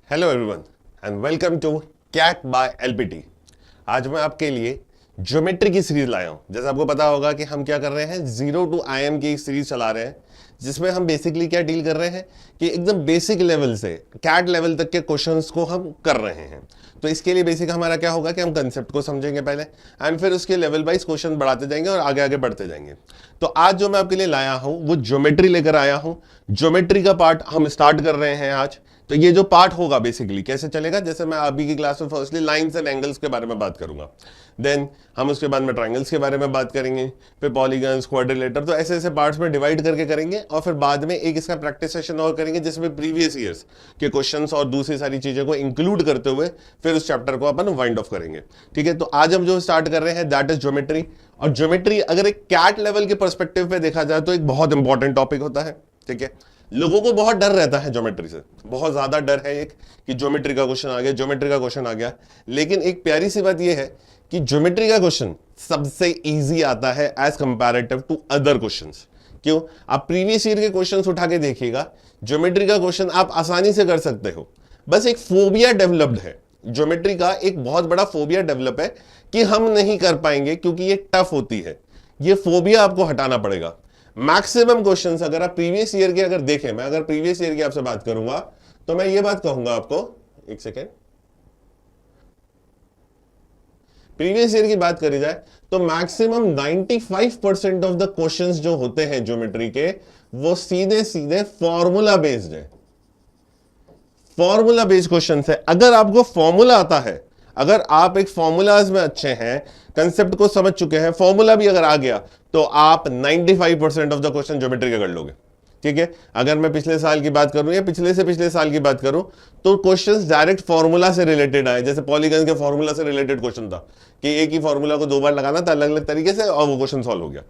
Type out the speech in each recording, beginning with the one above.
Hello everyone and welcome to CAT by LPT. आज मैं आपके लिए ज्योमेट्री की सीरीज लाया हूं। जैसे आपको पता होगा कि हम क्या कर रहे हैं, 0 to IM की सीरीज चला रहे हैं, जिसमें हम बेसिकली क्या डील कर रहे हैं कि एकदम बेसिक लेवल से कैट लेवल तक के क्वेश्चंस को हम कर रहे हैं। तो इसके लिए बेसिक हमारा क्या होगा कि हम कंसेप्ट को समझेंगे पहले एंड फिर उसके लेवल वाइज क्वेश्चन बढ़ाते जाएंगे और आगे आगे बढ़ते जाएंगे। तो आज जो मैं आपके लिए लाया हूं वो ज्योमेट्री लेकर आया हूं। ज्योमेट्री का पार्ट हम स्टार्ट कर रहे हैं आज। तो ये जो पार्ट होगा बेसिकली कैसे चलेगा, जैसे मैं अभी की क्लास में फर्स्टली लाइंस एंड एंगल्स के बारे में बात करूंगा, देन हम उसके बाद में ट्रायंगल्स के बारे में बात करेंगे, फिर पॉलीगन्स, क्वाड्रिलेटर, तो ऐसे ऐसे पार्ट्स में डिवाइड करके करेंगे और फिर बाद में एक इसका प्रैक्टिस सेशन और करेंगे जिसमें प्रीवियस ईयर्स के क्वेश्चंस और दूसरी सारी चीजें को इंक्लूड करते हुए फिर उस चैप्टर को अपन वाइंड ऑफ करेंगे। ठीक है, तो आज हम जो स्टार्ट कर रहे हैं दैट इज ज्योमेट्री। और ज्योमेट्री अगर एक कैट लेवल के पर्सपेक्टिव पे देखा जाए तो एक बहुत इंपॉर्टेंट टॉपिक होता है। ठीक है, लोगों को बहुत डर रहता है ज्योमेट्री से, बहुत ज्यादा डर है एक कि ज्योमेट्री का क्वेश्चन आ गया, ज्योमेट्री का क्वेश्चन आ गया। लेकिन एक प्यारी सी बात यह है कि ज्योमेट्री का क्वेश्चन सबसे इजी आता है as comparative to other questions. क्यों? आप प्रीवियस ईयर के क्वेश्चंस उठा के देखिएगा, ज्योमेट्री का क्वेश्चन आप आसानी से कर सकते हो। बस एक फोबिया डेवलप्ड है, ज्योमेट्री का एक बहुत बड़ा फोबिया डेवलप है कि हम नहीं कर पाएंगे क्योंकि ये टफ होती है। ये फोबिया आपको हटाना पड़ेगा। मैक्सिमम क्वेश्चंस अगर आप प्रीवियस ईयर के अगर देखें, मैं अगर प्रीवियस ईयर की आपसे बात करूंगा तो मैं ये बात कहूंगा आपको, एक सेकेंड, प्रीवियस ईयर की बात करी जाए तो मैक्सिमम 95% ऑफ द क्वेश्चंस जो होते हैं ज्योमेट्री के वो सीधे सीधे फॉर्मूला बेस्ड है। फॉर्मूला बेस्ड क्वेश्चन है। अगर आपको फॉर्मूला आता है, अगर आप एक फॉर्मूलाज में अच्छे हैं, कंसेप्ट को समझ चुके हैं, फॉर्मूला भी अगर आ गया तो आप 95% ऑफ द क्वेश्चन ज्योमेट्री के कर लोगे। ठीक है, अगर मैं पिछले साल की बात करूं या पिछले से पिछले साल की बात करूं तो क्वेश्चंस डायरेक्ट फॉर्मूला से रिलेटेड आए। जैसे पॉलीगन के फॉर्मूला से रिलेटेड क्वेश्चन था कि एक ही फॉर्मूला को 2 बार लगाना था अलग अलग तरीके से और वो क्वेश्चन सॉल्व हो गया।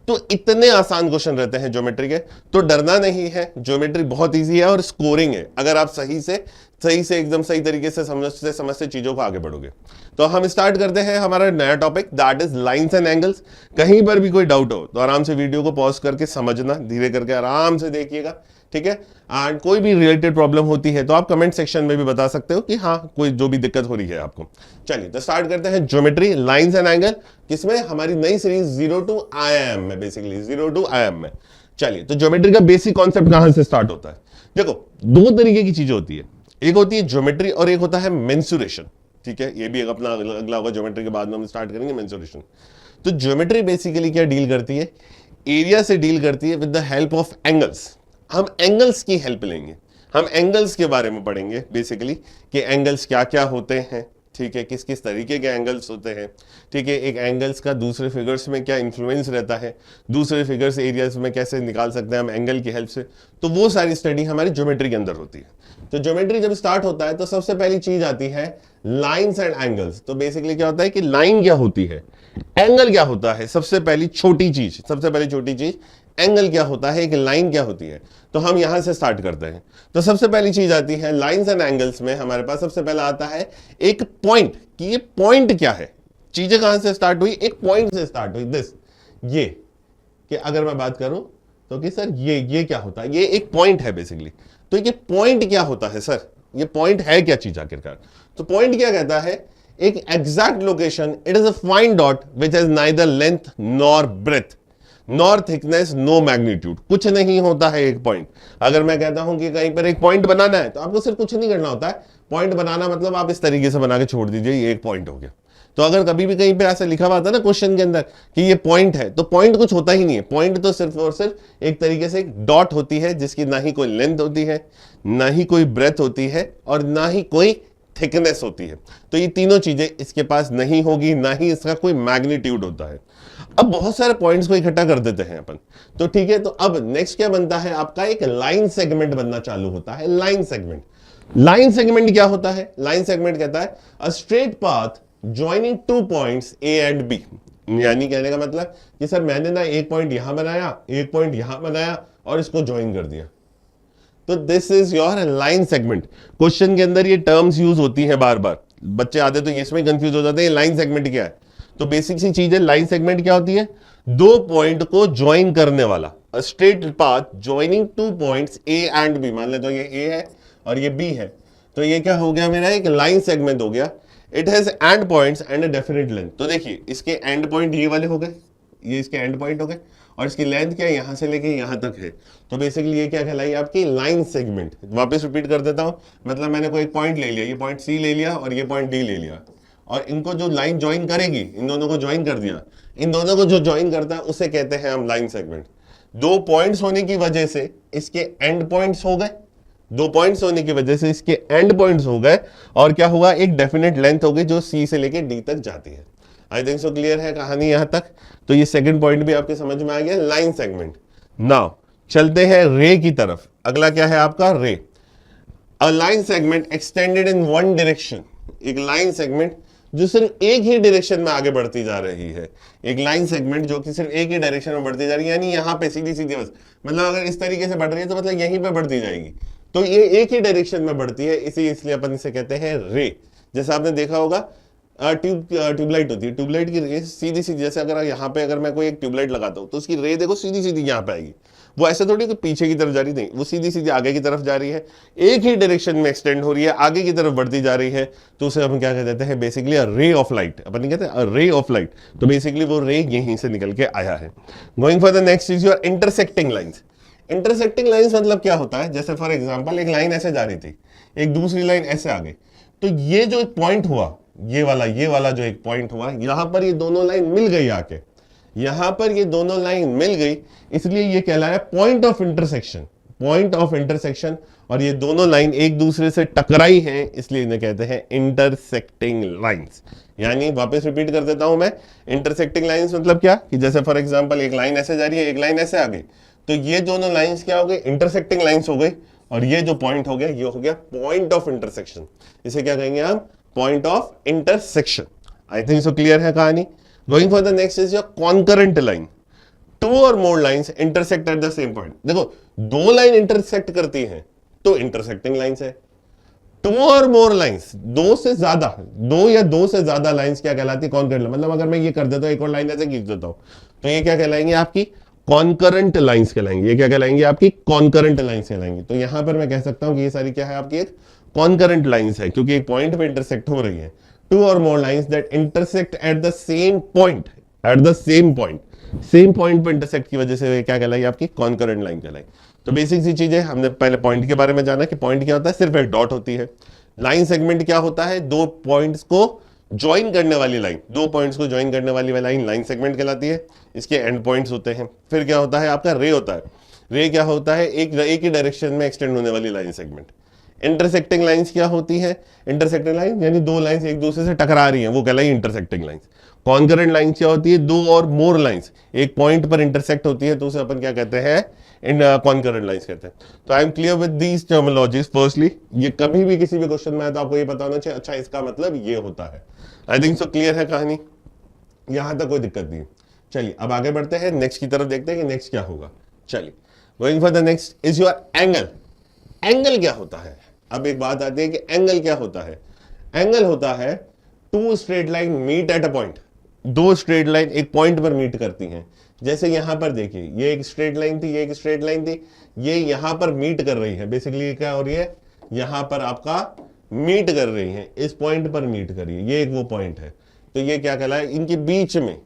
तो इतने आसान क्वेश्चन रहते हैं ज्योमेट्री के, तो डरना नहीं है। ज्योमेट्री बहुत इजी है और स्कोरिंग है अगर आप सही से एकदम सही तरीके से समझते चीजों को आगे बढ़ोगे। तो हम स्टार्ट करते हैं हमारा नया topic that his lines and angles. कहीं पर भी कोई डाउट हो तो आराम से वीडियो को पॉज करके समझना, धीरे करके आराम से देखिएगा। ठीक है, एंड कोई भी रिलेटेड प्रॉब्लम होती है तो आप कमेंट सेक्शन में भी बता सकते हो कि हाँ कोई जो भी दिक्कत हो रही है आपको। चलिए तो स्टार्ट करते हैं ज्योमेट्री लाइंस एंड एंगल, किसमें? हमारी नई सीरीज 0 to IM में, बेसिकली 0 to IM में। चलिए तो ज्योमेट्री का बेसिक कॉन्सेप्ट कहां से स्टार्ट होता है? देखो, 2 तरीके की चीजें होती है, एक होती है ज्योमेट्री और एक होता है मेंसुरेशन। ठीक है, ये भी एक अपना अगला होगा, ज्योमेट्री के बाद में हम स्टार्ट करेंगे मेंसुरेशन। तो ज्योमेट्री बेसिकली क्या डील करती है? एरिया से डील करती है with the help of angles. हम एंगल्स की हेल्प लेंगे, हम एंगल्स के बारे में पढ़ेंगे बेसिकली कि एंगल्स क्या क्या होते हैं। ठीक है, किस किस तरीके के एंगल्स होते हैं। ठीक है, एक एंगल्स का दूसरे फिगर्स में क्या इन्फ्लुएंस रहता है, दूसरे फिगर्स एरियाज में कैसे निकाल सकते हैं हम एंगल की हेल्प से, तो वो सारी स्टडी हमारी ज्योमेट्री के अंदर होती है। तो ज्योमेट्री जब स्टार्ट होता है तो सबसे पहली चीज आती है लाइंस एंड एंगल्स। तो बेसिकली क्या होता है कि लाइन क्या होती है, एंगल क्या होता है, सबसे पहली छोटी चीज एंगल क्या होता है, एक लाइन क्या होती है। तो हम यहां से स्टार्ट करते हैं। तो सबसे पहली चीज आती है लाइंस एंड एंगल्स में, हमारे पास सबसे पहला आता है एक पॉइंट, कि ये पॉइंट क्या है। चीजें कहां से स्टार्ट हुई? एक पॉइंट से स्टार्ट हुई, दिस, ये, कि अगर मैं बात करूं तो कि सर ये क्या होता है, ये एक पॉइंट है बेसिकली। तो ये पॉइंट क्या होता है सर, ये पॉइंट है क्या चीज आखिरकार? तो पॉइंट क्या कहता है? एक exact location, it is a fine dot which has neither length nor breadth nor thickness no magnitude. कुछ नहीं होता है एक पॉइंट। अगर मैं कहता हूं कि कहीं पर एक पॉइंट बनाना है तो आपको सिर्फ कुछ नहीं करना होता है। पॉइंट बनाना मतलब आप इस तरीके से बना के छोड़ दीजिए, ये एक पॉइंट हो गया। तो अगर कभी भी कहीं पे ऐसा लिखा हुआ था ना क्वेश्चन के अंदर कि ये पॉइंट है, तो पॉइंट कुछ होता ही नहीं है। पॉइंट तो सिर्फ और सिर्फ एक तरीके से एक डॉट होती है जिसकी ना ही कोई लेंथ होती है, ना ही कोई ब्रेथ होती है और ना ही कोई थिकनेस होती है। तो ये तीनों चीजें इसके पास नहीं होगी, ना ही इसका कोई मैग्नीट्यूड होता है। अब बहुत सारे पॉइंट्स को इकट्ठा कर देते हैं अपन। तो ठीक है, तो अब नेक्स्ट क्या बनता है आपका? एक लाइन सेगमेंट बनना चालू होता है। लाइन सेगमेंट क्या होता है? लाइन सेगमेंट कहता है a straight path joining 2 points A and B। यानी कहने का मतलब कि सर मैंने ना एक पॉइंट यहां बनाया, एक पॉइंट यहां बनाया और इसको ज्वाइन कर दिया। तो this is your line segment. Question के अंदर ये टर्म्स यूज होती हैं बार बार, बच्चे आते तो इसमें कंफ्यूज हो जाते हैं लाइन सेगमेंट क्या है। तो बेसिक सी चीज है, लाइन सेगमेंट क्या होती है? 2 पॉइंट को ज्वाइन करने वाला, a straight path joining 2 points A and B। मान ले तो ये A है और ये B है, तो ये क्या हो गया मेरा, एक लाइन सेगमेंट हो गया। It has and points and a definite length. तो देखिए इसके एंड पॉइंट ये वाले हो गए, ये इसके एंड पॉइंट हो गए, और इसकी लेंथ क्या है, यहां से लेके यहां तक है। तो बेसिकली ये क्या कहलाई आपकी लाइन सेगमेंट। वापस रिपीट कर देता हूं, मतलब मैंने कोई एक पॉइंट ले लिया, ये पॉइंट सी ले लिया और ये पॉइंट डी ले लिया, और इनको जो लाइन ज्वाइन करेगी, इन दोनों को ज्वाइन कर दिया, इन दोनों को जो ज्वाइन करता है उसे कहते हैं हम लाइन सेगमेंट। दो पॉइंट्स होने की वजह से इसके एंड पॉइंट्स हो गए, दो पॉइंट्स होने की वजह से इसके एंड पॉइंट्स हो गए, और क्या हुआ, एक डेफिनेट लेंथ हो गई जो सी से लेके डी तक जाती है। आई थिंक सो क्लियर है कहानी यहां तक। तो ये सेकंड पॉइंट भी आपके समझ में आ गया, लाइन सेगमेंट। नाउ चलते हैं रे की तरफ। अगला क्या है आपका, रे। A line segment extended in one direction. एक लाइन सेगमेंट जो सिर्फ एक ही डायरेक्शन में आगे बढ़ती जा रही है। एक लाइन सेगमेंट जो कि सिर्फ एक ही डायरेक्शन में बढ़ती जा रही है, यानी यहां पे सीधी सीधी बस, मतलब अगर इस तरीके से बढ़ रही है तो मतलब यहीं पे बढ़ती जाएगी। तो ये एक ही डायरेक्शन में बढ़ती है, इसलिए अपन इसे कहते हैं रे। जैसे आपने देखा होगा ट्यूबलाइट होती है, ट्यूबलाइट की रे सीधी सीधी, जैसे अगर यहाँ पे अगर मैं कोई एक ट्यूबलाइट लगाता हूँ तो उसकी रे देखो सीधी सीधी यहाँ पे आएगी। वो ऐसे थोड़ी कि पीछे की तरफ जा रही, नहीं, वो सीधी सीधी आगे की तरफ जा रही है, एक ही डायरेक्शन में एक्सटेंड हो रही है, आगे की तरफ बढ़ती जा रही है। तो उसे हम क्या कह देते हैं, बेसिकली रे ऑफ लाइट। अपन कहते हैं रे ऑफ लाइट। तो बेसिकली वो रे यहीं से निकल के आया है। Going for the next is your intersecting lines. Intersecting lines मतलब क्या होता है, जैसे फॉर एग्जाम्पल एक लाइन ऐसे जा रही थी, एक दूसरी लाइन ऐसे आ गई, तो ये जो एक पॉइंट हुआ, ये वाला जो एक पॉइंट हुआ, यहां पर ये दोनों लाइन मिल गई आके, यहां पर ये दोनों लाइन मिल गई, इसलिए ये कहलाया point of intersection. Point of intersection. और ये दोनों लाइन एक दूसरे से टकराई हैं, इसलिए इन्हें कहते हैं इंटरसेक्टिंग लाइंस। यानी वापस रिपीट कर देता हूं मैं, इंटरसेक्टिंग लाइंस मतलब क्या, कि जैसे फॉर एग्जांपल एक लाइन ऐसे जा रही है, एक लाइन ऐसे आ गई, तो ये दोनों लाइंस क्या हो गई, इंटरसेक्टिंग लाइंस हो गई, और ये जो पॉइंट हो गया ये हो गया पॉइंट ऑफ इंटरसेक्शन। इसे क्या कहेंगे हम, point of intersection. I think so clear है कहानी। Going for the next is your concurrent line. Two or more lines intersect at the same point. देखो दो लाइन इंटरसेक्ट करती हैं तो इंटरसेक्टिंग लाइंस है। टू और मोर लाइंस, दो से ज्यादा, दो या दो से ज्यादा लाइंस क्या कहलाती है, कॉन्करेंट। मतलब अगर मैं ये कर देता हूं, एक और लाइन ऐसे खींच देता हूं, तो ये क्या कहलाएंगे, आपकी कॉन्करेंट लाइंस कहलाएंगे। ये क्या कहलाएंगे, आपकी कॉन्करेंट लाइंस कहलाएंगे। तो यहां पर मैं कह सकता हूं कि ये सारी क्या है, आपकी एक कॉन्करेंट लाइंस है, क्योंकि एक पॉइंट पे इंटरसेक्ट हो रही है। Two or more lines that intersect at the same point, at the same point, same point पे इंटरसेक्ट की वजह से क्या कहलाई, आपकी कॉन्करेंट लाइन कहलाई। तो बेसिक सी चीजें हमने पहले पॉइंट के बारे में जाना कि पॉइंट क्या होता है, सिर्फ एक डॉट होती है। लाइन सेगमेंट क्या होता है, दो पॉइंट्स को ज्वाइन करने वाली लाइन, दो पॉइंट्स को ज्वाइन करने वाली लाइन लाइन सेगमेंट कहलाती है। इसके एंड पॉइंट्स होते हैं। फिर क्या होता है, आपका रे होता है। रे क्या होता है, एक ही डायरेक्शन में एक्सटेंड होने वाली लाइन सेगमेंट। इंटरसेक्टिंग लाइंस क्या होती है, इंटरसेक्टिंग लाइन यानी दो लाइंस एक दूसरे से टकरा रही हैं, वो कहलाई इंटरसेक्टिंग लाइंस। कॉन्करेंट लाइंस क्या होती है, दो और मोर लाइंस एक पॉइंट पर इंटरसेक्ट होती है, तो उसे अपन क्या कहते हैं, इन कॉन्करेंट लाइंस कहते हैं। तो I am clear with these terminologies. Firstly ये कभी भी किसी भी क्वेश्चन में आए तो आपको ये पता होना चाहिए, अच्छा इसका मतलब ये होता है। आई थिंक सो क्लियर है कहानी, यहां तक कोई दिक्कत नहीं। चलिए अब आगे बढ़ते हैं, नेक्स्ट की तरफ देखते हैं कि नेक्स्ट क्या होगा। चलिए going for the next is your angle. Angle क्या होता है, अब एक बात आती है कि एंगल क्या होता है। एंगल होता है two straight line meet at a point. दो स्ट्रेट लाइन एक पॉइंट पर मीट करती हैं। जैसे यहां पर देखिए, ये एक स्ट्रेट लाइन थी, ये एक स्ट्रेट लाइन थी, ये यहां पर मीट कर रही है। बेसिकली क्या हो रही है, यहां पर आपका मीट कर रही है, इस पॉइंट पर मीट कर रही है, ये एक वो पॉइंट है। तो ये क्या कहलाए, इनके बीच में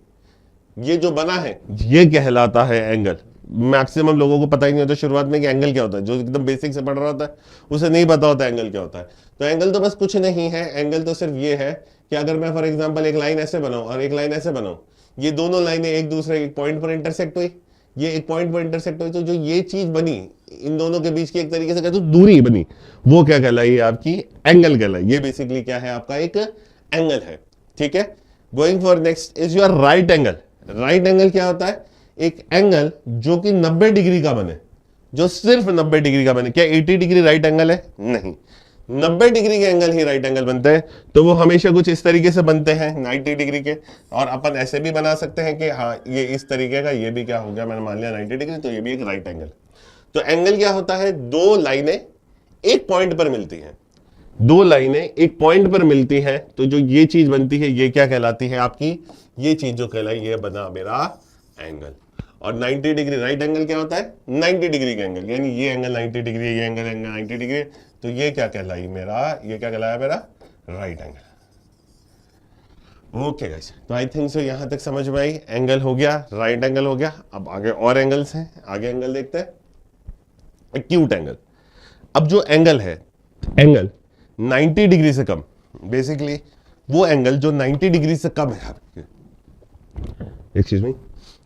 ये जो बना है ये कहलाता है एंगल। मैक्सिमम लोगों को पता ही नहीं होता शुरुआत में कि एंगल क्या होता है, जो एकदम बेसिक से पढ़ रहा होता है उसे नहीं पता होता एंगल क्या होता है। तो एंगल तो बस कुछ नहीं है, एंगल तो सिर्फ ये है कि अगर मैं फॉर एग्जांपल एक लाइन ऐसे बनाऊं और एक लाइन ऐसे बनाऊं, ये दोनों लाइनें एक दूसरे एक पॉइंट पर इंटरसेक्ट हुई, ये एक पॉइंट पर इंटरसेक्ट हुई, तो जो ये चीज बनी इन दोनों के बीच की एक तरीके से कहते हैं दूरी बनी, वो क्या कहलाई, आपकी एंगल कहलाई। ये बेसिकली क्या है, आपका एक एंगल है। ठीक है, going for next is your right angle. Right angle क्या होता है, एक एंगल जो कि 90 डिग्री का बने, जो सिर्फ 90 डिग्री का बने। क्या 80 डिग्री राइट एंगल है, नहीं, 90 डिग्री के एंगल ही राइट एंगल बनते हैं। तो वो हमेशा कुछ इस तरीके से बनते हैं 90 डिग्री के, और अपन ऐसे भी बना सकते हैं कि हाँ ये इस तरीके का, ये भी क्या हो गया, मैंने मान लिया 90 डिग्री, तो ये भी एक राइट एंगल। तो एंगल क्या होता है, दो लाइनें एक पॉइंट पर मिलती हैं, दो लाइनें एक पॉइंट पर मिलती हैं, तो जो ये चीज बनती है ये क्या कहलाती है, आपकी ये चीज जो कहलाई, ये बना मेरा एंगल। और 90 डिग्री राइट एंगल क्या होता है, 90 डिग्री का एंगल, यानी ये एंगल 90 डिग्री, ये एंगल 90 डिग्री, तो ये क्या कहलाई मेरा, ये क्या कहलाया मेरा राइट एंगल। ओके गाइस, तो आई थिंक सो यहां तक समझ में आई। एंगल हो गया, राइट एंगल हो गया। अब आगे और एंगल्स हैं, आगे एंगल देखते हैं। Acute angle. अब जो एंगल है, एंगल 90 डिग्री से कम, बेसिकली वो एंगल जो 90 डिग्री से कम है आपके, एक्सक्यूज मी,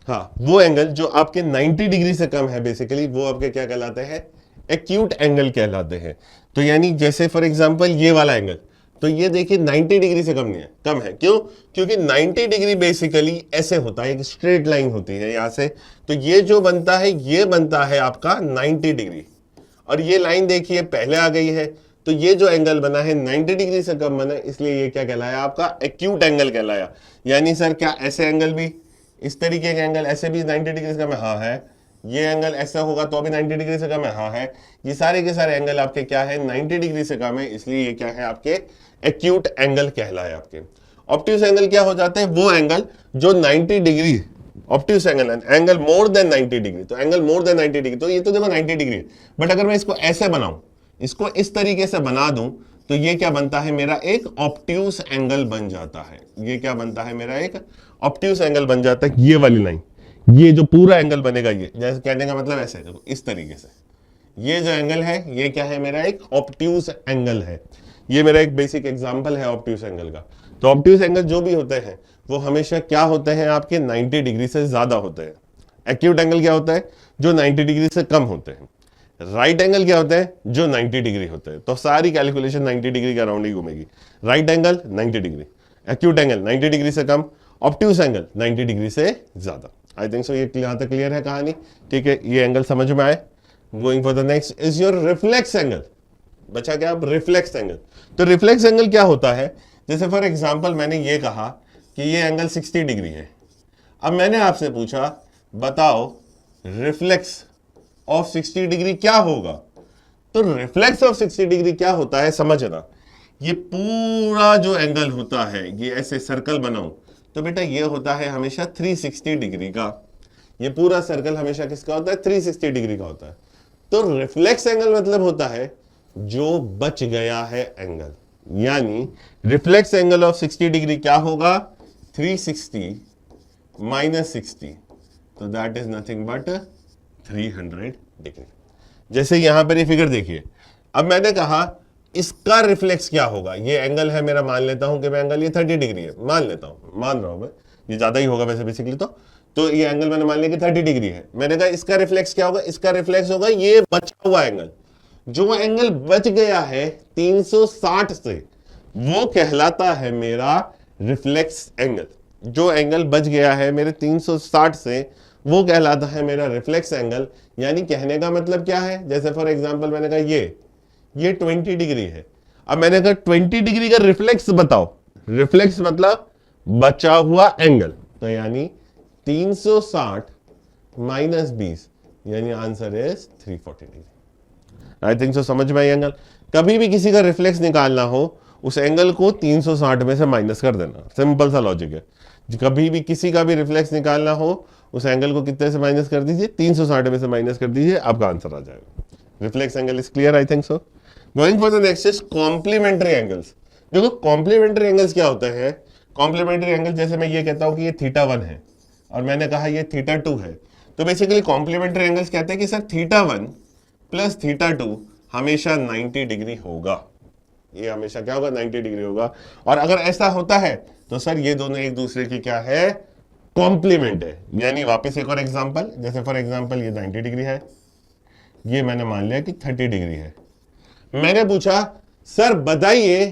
हाँ, वो एंगल जो आपके 90 डिग्री से कम है बेसिकली, वो आपके क्या कहलाते हैं, एक्यूट एंगल कहलाते हैं। तो यानी जैसे फॉर एग्जांपल ये वाला एंगल, तो ये देखिए 90 डिग्री से कम नहीं है, कम है। क्यों? क्योंकि 90 डिग्री बेसिकली ऐसे होता है, एक स्ट्रेट लाइन होती है यहां से, तो ये जो बनता है, ये बनता है आपका 90 डिग्री, और ये लाइन देखिए पहले आ गई है, तो ये जो एंगल बना है 90 डिग्री से कम बना, इसलिए ये क्या कहलाया आपका एक्यूट एंगल कहलाया। यानी सर क्या ऐसे एंगल भी, इस तरीके का एंगल ऐसे भी 90 डिग्री से कम है? हाँ है। ये एंगल ऐसा होगा तो भी 90 डिग्री से कम है? हाँ है। ये सारे के सारे एंगल आपके क्या है, 90 डिग्री से कम है, इसलिए ये क्या है आपके एक्यूट एंगल कहलाए आपके। ऑब्ट्यूस एंगल क्या हो जाते हैं, वो एंगल जो 90 degree, obtuse angle angle more than 90 degree, तो एंगल मोर देन 90 डिग्री, तो ये तो देखो 90 डिग्री है, बट अगर मैं इसको ऐसे बनाऊं, इसको इस तरीके से बना दूं, तो ये क्या बनता है मेरा एक ऑब्ट्यूस एंगल बन जाता है। ये क्या बनता है मेरा एक ऑब्ट्यूस एंगल बन जाता है। ये वाली लाइन, ये जो पूरा एंगल बनेगा, ये जैसे कहने का मतलब ऐसे देखो, इस तरीके से ये जो एंगल है, ये क्या है मेरा एक ऑब्ट्यूस एंगल है। ये मेरा एक बेसिक एग्जांपल है ऑब्ट्यूस एंगल का। तो ऑब्ट्यूस एंगल जो भी होते हैं वो हमेशा क्या होते हैं आपके 90 डिग्री से ज्यादा होते हैं। एक्यूट एंगल क्या होता है, जो 90 डिग्री से कम होते हैं। राइट एंगल क्या होता है, जो 90 डिग्री होते हैं। तो सारी कैलकुलेशन 90 डिग्री के अराउंड ही घूमेगी। Right angle 90 degree, acute angle 90 degree से कम, ऑब्ट्यूस एंगल 90 डिग्री से ज्यादा। आई थिंक सो ये यहां तक क्लियर है कहानी, ठीक है। ये एंगल समझ में आए। Going for the next is your reflex angle. बचा क्या, अब रिफ्लेक्स एंगल। तो रिफ्लेक्स एंगल क्या होता है, जैसे फॉर एग्जांपल मैंने ये कहा कि ये एंगल 60 डिग्री है। अब मैंने आपसे पूछा बताओ रिफ्लेक्स ऑफ 60 डिग्री क्या होगा। तो रिफ्लेक्स ऑफ 60 डिग्री क्या होता है समझना। ये पूरा जो एंगल होता है, ये ऐसे सर्कल बनाऊं तो बेटा ये होता है हमेशा 360 डिग्री का। ये पूरा सर्कल हमेशा किसका होता है, 360 डिग्री का होता है। तो रिफ्लेक्स एंगल मतलब होता है जो बच गया है एंगल, यानी रिफ्लेक्स एंगल ऑफ 60 डिग्री क्या होगा, 360 माइनस 60, तो that is nothing but 300 degree. जैसे यहां पर ये फिगर देखिए, अब मैंने कहा इसका रिफ्लेक्स क्या होगा। ये एंगल है मेरा, मान लेता हूं कि मैं एंगल ये 30 डिग्री है, मान लेता हूं, मान रहा हूं मैं, ये ज्यादा ही होगा वैसे बेसिकली। तो ये एंगल मैंने मान लिया कि 30 डिग्री है। मैंने कहा इसका रिफ्लेक्स क्या होगा, इसका रिफ्लेक्स होगा ये बचा हुआ एंगल। जो एंगल बच गया है 360 से, वो कहलाता है मेरा रिफ्लेक्स एंगल। जो एंगल बच गया है मेरे 360 से, वो कहलाता है मेरा रिफ्लेक्स एंगल। यानी कहने का मतलब क्या है, जैसे फॉर एग्जांपल मैंने कहा ये 20 डिग्री है। अब मैंने कहा 20 डिग्री का रिफ्लेक्स बताओ। रिफ्लेक्स मतलब बचा हुआ एंगल, तो यानी 360 माइनस 20, यानी answer is 340 degree. I think सो समझ में आई एंगल। कभी भी किसी का रिफ्लेक्स निकालना हो, उस एंगल को 360 में से माइनस कर देना, सिंपल सा लॉजिक है। कभी भी किसी का भी रिफ्लेक्स निकालना हो, उस एंगल को कितने से माइनस कर दीजिए, 360 में से माइनस कर दीजिए, आपका आंसर आ जाएगा। Reflex angle is clear, I think so. Going for the next is complementary angles. देखो कॉम्प्लीमेंट्री एंगल्स क्या होते हैं। कॉम्प्लीमेंट्री एंगल, जैसे मैं ये कहता हूं कि ये θ1 है और मैंने कहा ये θ2 है, तो बेसिकली कॉम्प्लीमेंट्री एंगल्स कहते हैं कि सर θ1 प्लस θ2 हमेशा 90 डिग्री होगा। ये हमेशा क्या होगा, 90 डिग्री होगा। और अगर ऐसा होता है तो सर ये दोनों एक दूसरे की क्या है, कॉम्प्लीमेंट है। यानी वापस एक और एग्जांपल, जैसे फॉर एग्जांपल ये 90 डिग्री है, ये मैंने मान लिया कि 30 डिग्री है। मैंने पूछा सर बताइए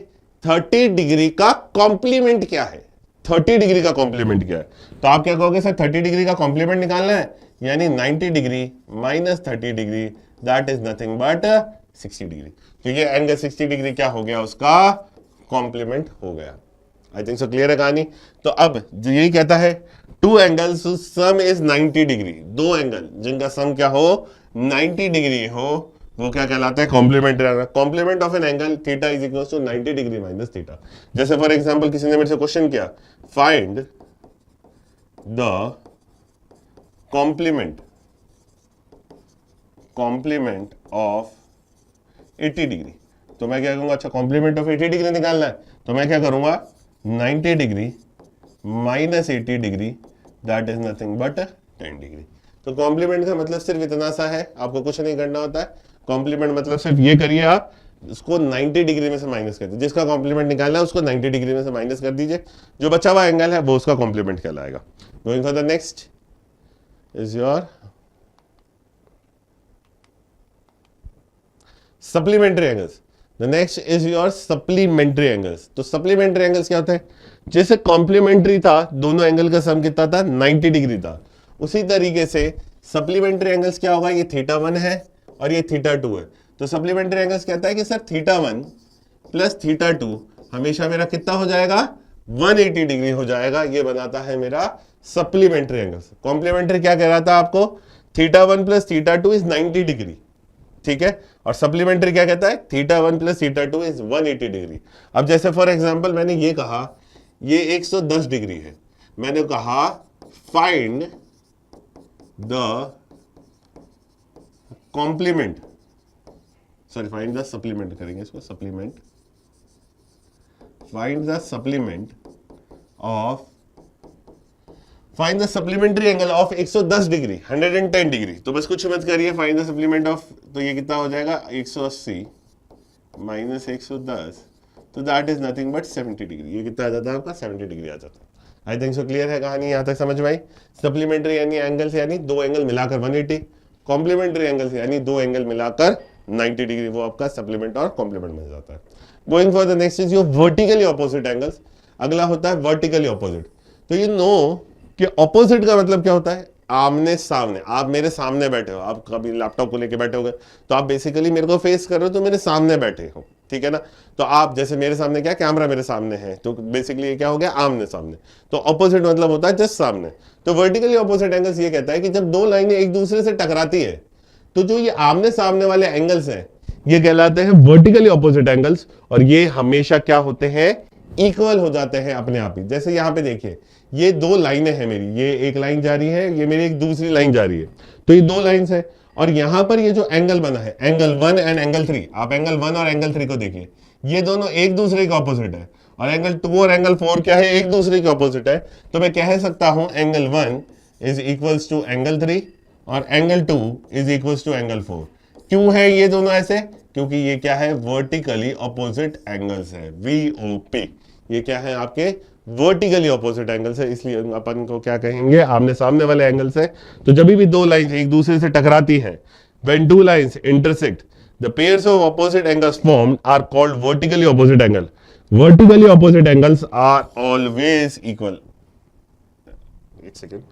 30 डिग्री का कॉम्प्लीमेंट क्या है, 30 डिग्री का कॉम्प्लीमेंट क्या है। तो आप क्या कहोगे, सर 30 डिग्री का कॉम्प्लीमेंट निकालना है, यानी 90 degree minus 30 degree, that is nothing but 60 degree. तो ये एंगल 60 डिग्री क्या हो गया, उसका कॉम्प्लीमेंट हो गया। आई थिंक सो क्लियर है कहानी। तो अब यही कहता है two angles sum is 90 degree. दो एंगल जिनका सम क्या हो, 90 डिग्री हो, वो क्या कहलाता है, complementary. Complement of an angle theta is equal to 90 degree minus theta. जैसे फॉर एग्जांपल किसी ने मेरे से क्वेश्चन किया, find the complement of 80 degree. तो मैं क्या करूंगा, अच्छा कॉम्प्लीमेंट ऑफ 80 डिग्री निकालना है, तो मैं क्या करूंगा 90 degree minus 80 degree, that is nothing but 10 degree. तो कॉम्प्लीमेंट का मतलब सिर्फ इतना सा है, आपको कुछ नहीं करना होता है। कॉम्प्लीमेंट मतलब सिर्फ ये करिए, आप उसको 90 डिग्री में से माइनस कर दीजिए, जिसका कॉम्प्लीमेंट निकालना है उसको 90 डिग्री में से माइनस कर दीजिए, जो बचा हुआ एंगल है वो उसका कॉम्प्लीमेंट कहलाएगा। Going for the next is your supplementary angles. The next is your supplementary angles. तो सप्लीमेंट्री एंगल्स क्या होते हैं, जैसे कॉम्प्लीमेंट्री था दोनों एंगल का सम कितना था 90 डिग्री था, उसी तरीके से सप्लीमेंट्री एंगल्स क्या होगा, ये θ1 है और ये θ2 है। तो सप्लीमेंट्री एंगल्स कहता है कि सर θ1 प्लस θ2 हमेशा मेरा कितना हो जाएगा 180 डिग्री हो जाएगा, ये बनाता है मेरा सप्लीमेंट्री एंगल्स। कॉम्प्लीमेंट्री क्या कह रहा था आपको, θ1 प्लस θ2 इज 90 डिग्री, ठीक है, और सप्लीमेंट्री क्या कहता है θ1 प्लस θ2 इज 180 डिग्री। अब जैसे फॉर एग्जांपल मैंने ये कहा ये 110 डिग्री है, मैंने कहा find the complement, sorry find the supplement करेंगे इसको, supplement, find the supplement of, find the supplementary angle of 110 degree 110 degree. तो बस कुछ मत करिए, फाइंड द सप्लीमेंट ऑफ, तो ये कितना हो जाएगा 180 माइनस 110, तो that is nothing but 70 degree. ये कितना आ जाता है आपका 70 डिग्री आ जाता है। आई थिंक सो क्लियर है कहानी, यहां तक समझ में आई। सप्लीमेंट्री यानी एंगल्स यानी दो एंगल मिलाकर 180, कॉम्प्लीमेंट्री एंगल्स यानी दो एंगल मिलाकर 90 डिग्री, वो आपका सप्लीमेंट और कॉम्प्लीमेंट मिल जाता है। Going for the next is your vertically opposite angles. अगला होता है वर्टिकली ऑपोजिट। तो यू नो कि ऑपोजिट का मतलब क्या होता है, आमने सामने। आप मेरे सामने बैठे हो, आप कभी लैपटॉप को लेके बैठे हो, तो आप बेसिकली मेरे को फेस कर रहे हो, तो मेरे सामने बैठे हो, ठीक है ना। तो आप जैसे मेरे सामने क्या, कैमरा मेरे सामने है, तो बेसिकली ये क्या हो गया आमने सामने। तो ऑपोजिट मतलब होता है जस्ट सामने। तो वर्टिकली ऑपोजिट एंगल्स ये कहता है कि जब दो लाइनें एक दूसरे से टकराती है, तो जो ये आमने सामने वाले एंगल्स हैं ये कहलाते हैं वर्टिकली ऑपोजिट एंगल्स, और ये हमेशा क्या होते हैं, इक्वल हो जाते हैं अपने आप ही। जैसे यहाँ पे देखिए ये दो लाइनें हैं मेरी, ये एक लाइन जा रही है, ये मेरी एक दूसरी लाइन जा रही है, तो ये दो लाइंस है, और यहां पर ये जो एंगल बना है एंगल 1 एंड एंगल 3, आप एंगल 1 और एंगल 3 को देखिए, ये दोनों एक दूसरे के ऑपोजिट है, और एंगल 2 और एंगल 4 क्या है, एक दूसरे के ऑपोजिट है। तो मैं कह सकता हूं angle 1 is equals to angle 3 और angle 2 is equals to angle 4। क्यों है ये दोनों ऐसे, क्योंकि ये क्या है वर्टिकली ऑपोजिट एंगल्स है, VOP। ये क्या है आपके वर्टिकली ऑपोजिट एंगल्स है, इसलिए अपन को क्या कहेंगे, आमने सामने वाले एंगल्स है। तो जब भी दो लाइंस एक दूसरे से टकराती है, when two lines intersect, the pairs of opposite angles formed are called vertically opposite angle. Vertically opposite angles are always equal. Wait a second.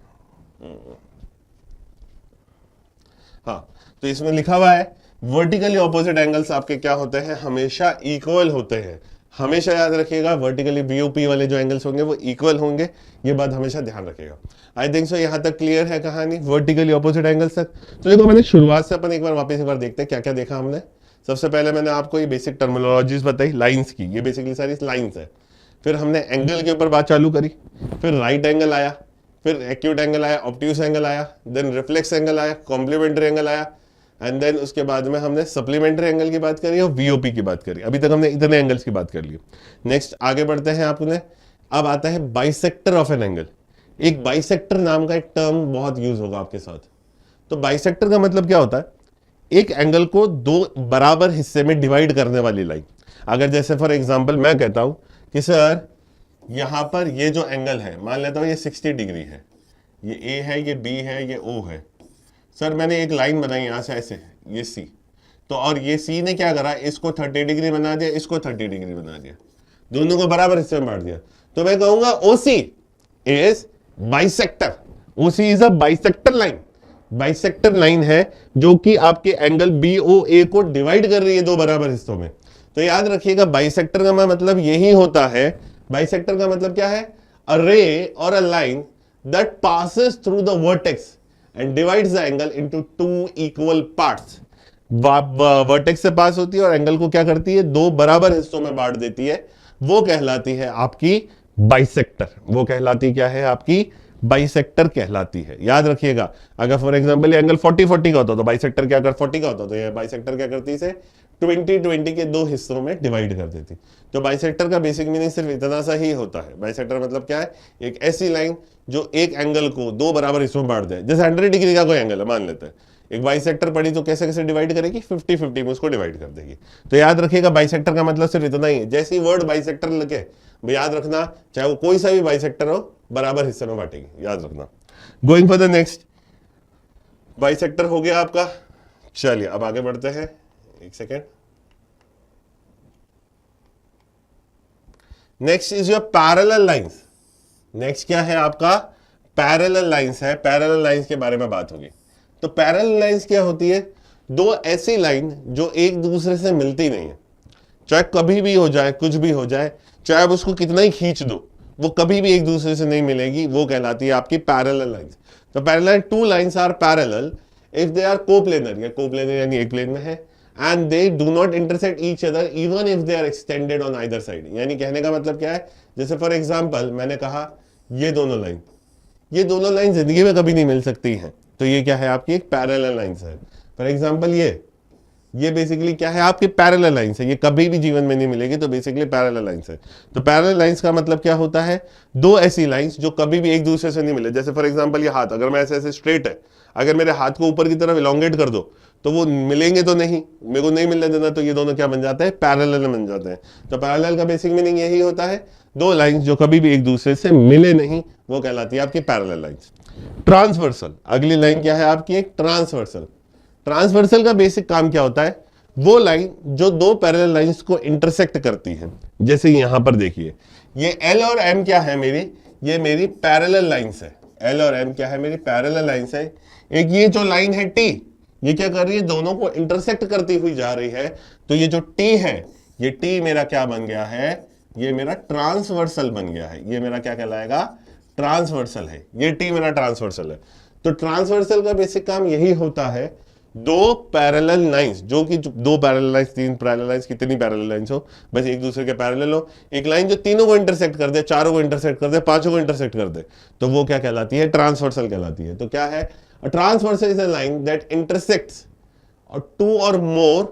हाँ, तो इसमें लिखा हुआ है वर्टिकली ऑपोजिट एंगल्स आपके क्या होते हैं, हमेशा इक्वल होते हैं। हमेशा याद रखिएगा वर्टिकली VOP वाले जो एंगल्स होंगे वो इक्वल होंगे, ये बात हमेशा ध्यान रखिएगा। आई थिंक सो यहां तक क्लियर है कहानी वर्टिकली ऑपोजिट एंगल्स तक। तो देखो मैंने शुरुआत से अपन एक बार वापस एक बार देखते हैं क्या क्या देखा हमने। सबसे पहले मैंने आपको ये बेसिक टर्मिनोलॉजीज बताई लाइंस की, ये बेसिकली सारी लाइंस है। फिर हमने एंगल के ऊपर बात चालू करी, फिर राइट एंगल आया, फिर एक्यूट एंगल आया, ऑब्ट्यूस एंगल आया, देन रिफ्लेक्स एंगल आया, कॉम्प्लीमेंट्री एंगल आया, एंड देन उसके बाद में हमने सप्लीमेंट्री एंगल की बात करी और VOP की बात करी। अभी तक हमने इतने एंगल्स की बात कर ली। नेक्स्ट आगे बढ़ते हैं आपने, अब आता है बाइसेक्टर ऑफ एन एंगल। एक बाइसेक्टर नाम का एक टर्म बहुत यूज होगा आपके साथ। तो बाइसेक्टर का मतलब क्या होता है, एक एंगल को दो बराबर हिस्से में डिवाइड करने वाली लाइन। अगर जैसे फॉर एग्जाम्पल मैं कहता हूं कि सर यहां पर ये जो एंगल है, मान लेता हूं ये 60 डिग्री है, ये A है, ये B है, ये O है। सर मैंने एक लाइन बनाई यहां से ऐसे, ये C, तो और ये C ने क्या करा, इसको 30 डिग्री बना दिया, इसको 30 डिग्री बना दिया, दोनों को बराबर हिस्से में बांट दिया। तो मैं कहूंगा OC is bisector. OC is a bisector line. Bisector line है जो कि आपके एंगल BOA को डिवाइड कर रही है दो बराबर हिस्सों में। तो याद रखिएगा बाइसेक्टर का मतलब यही होता है। बाइसेक्टर का मतलब क्या है, अ रे और अ line that passes through the vertex and divides the angle into two equal parts. Vertex से पास होती है और एंगल को क्या करती है, दो बराबर हिस्सों में बांट देती है, वो कहलाती है आपकी बाइसेक्टर। वो कहलाती क्या है, आपकी बाइसेक्टर कहलाती है। याद रखिएगा अगर फॉर एग्जांपल ये एंगल 40-40 का होता तो बाइसेक्टर क्या कर 40 का होता, तो ये बाइसेक्टर क्या करती है, इसे 20-20 के दो हिस्सों में डिवाइड कर देती। तो बाइसेक्टर का बेसिक मीनिंग सिर्फ इतना सा ही होता है। बाइसेक्टर मतलब क्या है, एक ऐसी लाइन जो एक एंगल को दो बराबर हिस्सों में बांट दे। जैसे 100 डिग्री का कोई एंगल है मान लेते हैं, एक बाइसेक्टर पड़ी तो कैसे कैसे डिवाइड करेगी, 50-50 में उसको डिवाइड कर देगी। तो याद रखिएगा बाइसेक्टर का मतलब सिर्फ इतना ही है। जैसे ही वर्ड बाइसेक्टर लगे याद रखना, चाहे वो कोई सा भी बाइसेक्टर हो, बराबर हिस्से में बांटेगी, याद रखना। Going for the next, bisector हो गया आपका। चलिए अब आगे बढ़ते हैं, एक second. Next is your parallel lines. Next क्या है आपका, पैरेलल लाइंस है। पैरेलल लाइंस के बारे में बात होगी। तो पैरेलल लाइंस क्या होती है, दो ऐसी लाइन जो एक दूसरे से मिलती नहीं है, चाहे कभी भी हो जाए, कुछ भी हो जाए, चाहे आप उसको कितना ही खींच दो, वो कभी भी एक दूसरे से नहीं मिलेगी, वो कहलाती है आपकी पैरेलल लाइंस। तो parallel, two lines are parallel if they are coplanar, या कोप्लेनर यानी एक प्लेन में है, and they do not intersect each other even if they are extended on either side. यानी कहने का मतलब क्या है, जैसे फॉर एग्जांपल मैंने कहा ये दोनों लाइन जिंदगी में कभी नहीं मिल सकती हैं, तो ये क्या है आपकी एक पैरेलल लाइंस है। फॉर एग्जांपल ये बेसिकली क्या है आपकी पैरेलल लाइंस है, ये कभी भी जीवन में नहीं मिलेगी, तो बेसिकली पैरेलल लाइंस है। तो पैरेलल लाइंस का मतलब क्या होता है, दो ऐसी लाइंस जो कभी भी एक दूसरे से नहीं मिले। जैसे फॉर एग्जांपल ये हाथ, अगर मैं ऐसे ऐसे स्ट्रेट है, अगर मेरे हाथ को ऊपर की तरफ इलोंगेट कर दो तो वो मिलेंगे तो नहीं, मेरे को नहीं मिलने देना, तो ये दोनों क्या बन जाते हैं, पैरेलल बन जाते हैं। तो पैरेलल का बेसिक मीनिंग यही होता है, दो लाइंस जो कभी भी एक दूसरे से मिले नहीं, वो कहलाती है आपकी पैरेलल लाइंस। ट्रांसवर्सल, अगली लाइन क्या है आपकी, एक ट्रांसवर्सल। ट्रांसवर्सल का बेसिक काम क्या होता है, वो लाइन जो दो पैरेलल लाइंस को इंटरसेक्ट करती है। जैसे यहां पर देखिए, ये L और M क्या है मेरी, ये मेरी पैरेलल लाइंस है। L और M क्या है, मेरी पैरेलल लाइंस है। एक ये जो लाइन है T, ये क्या कर रही है, दोनों को इंटरसेक्ट करती हुई जा रही है। तो ये जो T है, ये T मेरा क्या बन गया है, ये मेरा ट्रांसवर्सल बन गया है। ये मेरा क्या कहलाएगा, ट्रांसवर्सल है। ये T मेरा ट्रांसवर्सल है। तो ट्रांसवर्सल का बेसिक काम यही होता है, दो पैरेलल लाइंस, जो कि दो पैरेलल लाइंस, तीन पैरेलल लाइंस, कितनी पैरेलल लाइंस हो, बस एक दूसरे के पैरेलल हो, एक लाइन जो तीनों को इंटरसेक्ट कर दे, चारों को इंटरसेक्ट कर दे, पांचों को इंटरसेक्ट कर दे, तो वो क्या कहलाती है, ट्रांसवर्सल कहलाती है। तो क्या है, transversal is a line that intersects two or more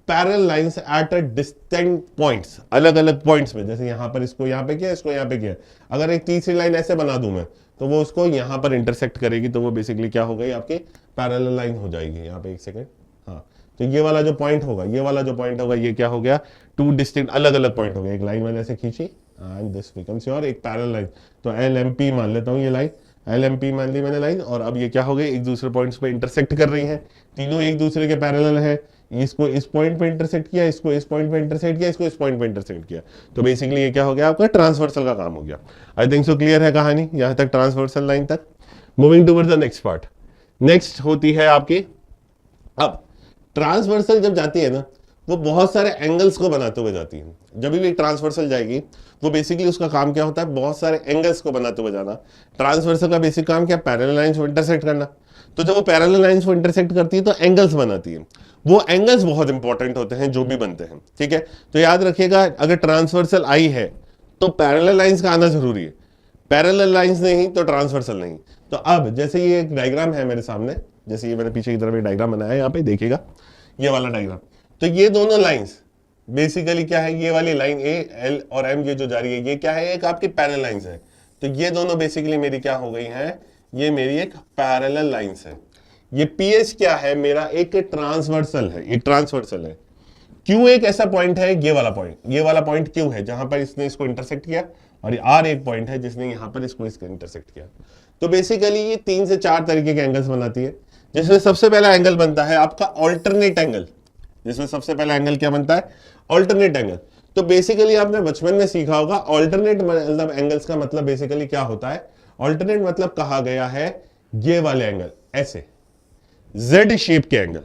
parallel lines at a distinct points, अलग अलग पॉइंट्स में। जैसे यहां पर इसको यहां पे किया, इसको यहां पे किया, अगर एक तीसरी लाइन ऐसे बना दूं मैं, तो वो उसको यहां पर इंटरसेक्ट करेगी, तो वो बेसिकली क्या हो गई आपकी पैरेलल लाइन हो जाएगी। यहाँ पे एक सेकेंड, हाँ, तो ये वाला जो पॉइंट होगा, ये वाला जो पॉइंट होगा, ये क्या हो गया, टू डिस्टिंक्ट अलग अलग पॉइंट हो गए। एक लाइन मैंने ऐसे खींची एंड दिस बिकम्स योर एक पैरेलल लाइन। तो LMP मान लेता हूँ, ये लाइन LMP मान ली मैंने लाइन, और अब ये क्या हो गई, एक दूसरे पॉइंट्स पे इंटरसेक्ट कर रही है, तीनों एक दूसरे के पैरेलल है। इसको इस पॉइंट पे इंटरसेक्ट किया, इसको इस पॉइंट पे इंटरसेक्ट किया, इसको इस पॉइंट पे इंटरसेक्ट किया, तो बेसिकली ये क्या हो गया आपका ट्रांसवर्सल का काम हो गया। आई थिंक सो क्लियर है कहानी यहां तक, ट्रांसवर्सल लाइन तक। Moving towards the next part. Next होती है आपकी, अब ट्रांसवर्सल जब जाती है ना, वो बहुत सारे एंगल्स को बनाते हुए जाती है। जब भी एक ट्रांसवर्सल जाएगी, वो बेसिकली उसका काम क्या होता है, बहुत सारे एंगल्स को बनाते हुए जाना। ट्रांसवर्सल का बेसिक काम क्या, पैरेलल लाइंस को इंटरसेक्ट करना। तो जब वो पैरेलल लाइंस को इंटरसेक्ट करती है तो एंगल्स बनाती है। वो एंगल्स बहुत इंपॉर्टेंट होते हैं जो भी बनते हैं, ठीक है। तो याद रखिएगा, अगर ट्रांसवर्सल आई है तो पैरेलल लाइंस का आना जरूरी है, पैरेलल लाइंस नहीं तो ट्रांसवर्सल नहीं। तो अब जैसे ये एक डायग्राम है मेरे सामने, जैसे ये मैंने पीछे की तरफ एक डायग्राम बनाया है, यहाँ पे देखिएगा ये वाला डायग्राम। तो ये दोनों लाइंस बेसिकली क्या है, ये वाली लाइन L और M ये जो जा रही है, ये क्या है, एक आपकी पैरेलल लाइंस है। तो ये दोनों बेसिकली मेरी क्या हो गई है, ये मेरी एक पैरेलल लाइंस है। ये PS क्या है, मेरा एक ट्रांसवर्सल है, एक ट्रांसवर्सल है। Q एक ऐसा पॉइंट है, ये वाला पॉइंट Q है, जहां पर इसने इसको इंटरसेक्ट किया, और ये R एक पॉइंट है जिसने यहां पर इसको इंटरसेक्ट किया। तो बेसिकली ये 3 से 4 तरीके के एंगल्स बनाती है, जिसमें सबसे पहला एंगल बनता है आपका ऑल्टरनेट एंगल। जिसमें सबसे पहला एंगल क्या बनता है, ऑल्टरनेट एंगल। तो बेसिकली आपने बचपन में सीखा होगा, ऑल्टरनेट मतलब एंगल्स का मतलब बेसिकली क्या होता है, ऑल्टरनेट मतलब कहा गया है ये वाले एंगल, ऐसे Z शेप के एंगल,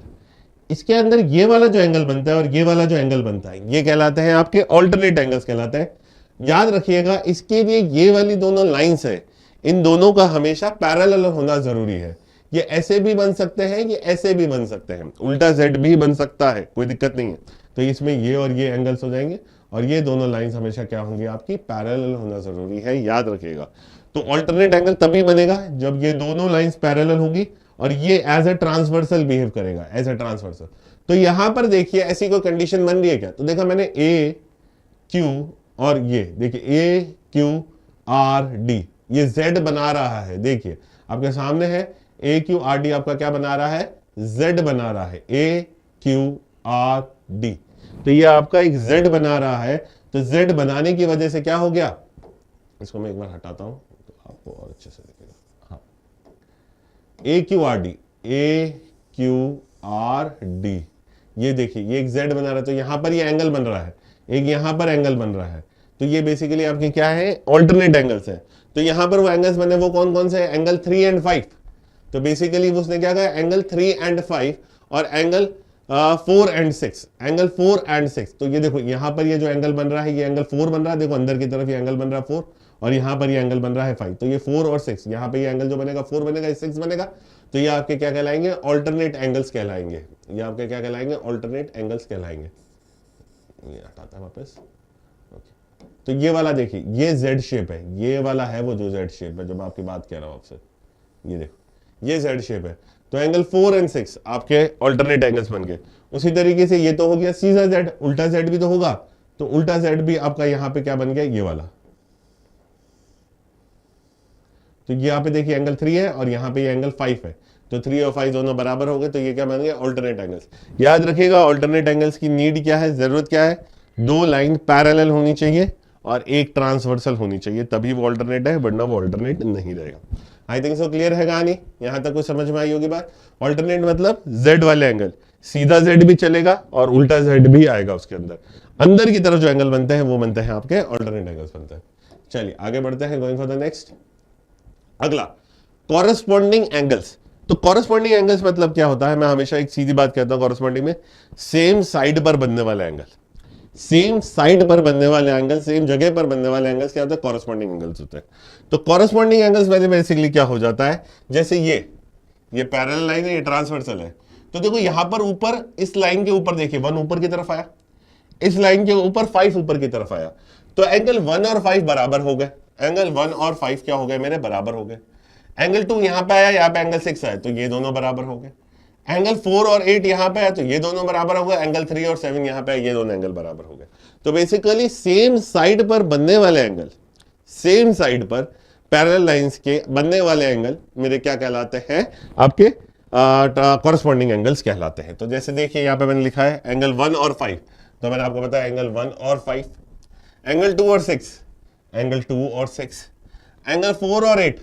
इसके अंदर ये वाला जो एंगल बनता है और ये वाला जो एंगल बनता है, ये कहलाते हैं आपके ऑल्टरनेट एंगल्स कहलाते हैं। याद रखिएगा, इसके लिए ये वाली दोनों लाइंस है, इन दोनों का हमेशा पैरेलल होना जरूरी है। ये ऐसे भी बन सकते हैं, ये ऐसे भी बन सकते हैं, उल्टा Z भी बन सकता है, कोई दिक्कत नहीं है। तो इसमें ये और ये एंगल्स हो जाएंगे, और ये दोनों लाइंस हमेशा क्या होंगी आपकी, पैरेलल होना जरूरी है, याद रखिएगा। तो ऑल्टरनेट एंगल तभी बनेगा जब ये दोनों लाइंस पैरेलल होंगी और ये एज ए ट्रांसवर्सल बिहेव करेगा, एज ए ट्रांसवर्सल। तो यहां पर देखिए ऐसी कोई कंडीशन बन रही है क्या? तो देखा मैंने ए क्यू और ये देखिए ए क्यू आर डी, ये जेड बना रहा है। देखिए आपके सामने है ए क्यू आर डी, आपका क्या बना रहा है? जेड बना रहा है, ए क्यू आर डी। तो ये आपका एक जेड बना रहा है। तो जेड बनाने की वजह से क्या हो गया, इसको मैं एक बार हटाता हूं तो आपको और अच्छे से दिखेगा। हाँ, ए क्यू आर डी, ए क्यू आर डी, ये देखिए ये एक जेड बना रहा है। तो यहां पर ये एंगल बन रहा है, एक यहां पर एंगल बन रहा है। तो ये बेसिकली आपके क्या है? ऑल्टरनेट एंगल्स है। तो यहां पर वो एंगल्स बने वो कौन कौन से? Angle 3 and 5। तो बेसिकली उसने क्या कहा? एंगल 3 एंड 5 और एंगल 4 एंड 6, एंगल 4 एंड 6। तो ये देखो यहां पर ये जो एंगल बन रहा है ये एंगल 4 बन रहा है। देखो अंदर की तरफ ये एंगल बन रहा है 4 और यहां पर ये एंगल बन रहा है 5। तो ये 4 और 6, यहां पर ये एंगल जो बनेगा 4 बनेगा, ये 6 बनेगा। तो ये आपके क्या कहलाएंगे? ऑल्टरनेट एंगल्स कहलाएंगे। ये आपके क्या कहलाएंगे? ऑल्टरनेट एंगल्स कहलाएंगे। ये हटाता है वापस। ओके, तो ये वाला देखिए ये जेड शेप है, ये वाला है वो जो जेड शेप है जो मैं आपकी बात कह रहा हूं आपसे। ये देखो ये जेड शेप है। तो एंगल 4 एंड 6 आपके ऑल्टरनेट एंगल्स बन गए। उसी तरीके से ये तो हो गया सीधा जेड, उल्टा जेड भी तो होगा। तो उल्टा जेड भी आपका यहां पे क्या बन गया? ये वाला। तो यहाँ पे देखिए एंगल 3 है और यहाँ पे ये एंगल 5 है। तो 3 और 5 दोनों बराबर हो गए। तो ये क्या बन गए? Alternate angles. याद रखिएगा ऑल्टरनेट एंगल्स की नीड क्या है, जरूरत क्या है? 2 लाइन पैरेलल होनी चाहिए और एक ट्रांसवर्सल होनी चाहिए, तभी वो ऑल्टरनेट है, वरना वो ऑल्टरनेट नहीं रहेगा। आई थिंक सो क्लियर है कहानी? यहां तक कुछ समझ में आई होगी बात। ऑल्टरनेट मतलब जेड वाले एंगल, सीधा जेड भी चलेगा और उल्टा जेड भी आएगा उसके अंदर। अंदर की तरफ जो एंगल बनते हैं वो बनते हैं आपके ऑल्टरनेट एंगल्स बनते हैं। चलिए आगे बढ़ते हैं, गोइंग फॉर द नेक्स्ट। अगला कॉरेस्पॉन्डिंग एंगल्स। तो कॉरेस्पॉन्डिंग एंगल्स मतलब क्या होता है? मैं हमेशा एक सीधी बात कहता हूं कॉरेस्पॉन्डिंग में, सेम साइड पर बनने वाले एंगल। सेम साइड पर बनने वाले एंगल, सेम जगह पर बनने वाले एंगल्स क्या होते हैं? कॉरेस्पॉन्डिंग एंगल्स होते हैं। तो कॉरेस्पॉन्डिंग एंगल्स में बेसिकली क्या हो जाता है, जैसे ये पैरेलल लाइन है, ये ट्रांसवर्सल है। तो देखो यहां पर ऊपर इस लाइन के ऊपर देखिए 1 ऊपर की तरफ आया, इस लाइन के ऊपर 5 ऊपर की तरफ आया। तो एंगल 1 और 5 बराबर हो गए। एंगल 1 और 5 क्या हो गए मेरे? बराबर हो गए। एंगल 2 यहां पे आया, यहां पे एंगल 6 आया, तो ये दोनों बराबर हो गए। एंगल 4 और 8 यहां पे आया, तो ये दोनों बराबर हो गए। एंगल 3 और 7 यहां पे आया, ये दोनों एंगल बराबर हो गए। तो बेसिकली सेम साइड पर बनने वाले एंगल, सेम साइड पर पैरेलल लाइंस के बनने वाले एंगल मेरे क्या कहलाते हैं? आपके कॉरेस्पॉन्डिंग एंगल्स कहलाते हैं। तो जैसे देखिए यहां पे मैंने लिखा है एंगल 1 और 5, तो मैंने आपको बताया एंगल 1 और 5, एंगल 2 और 6, एंगल 2 और 6, एंगल 4 और 8,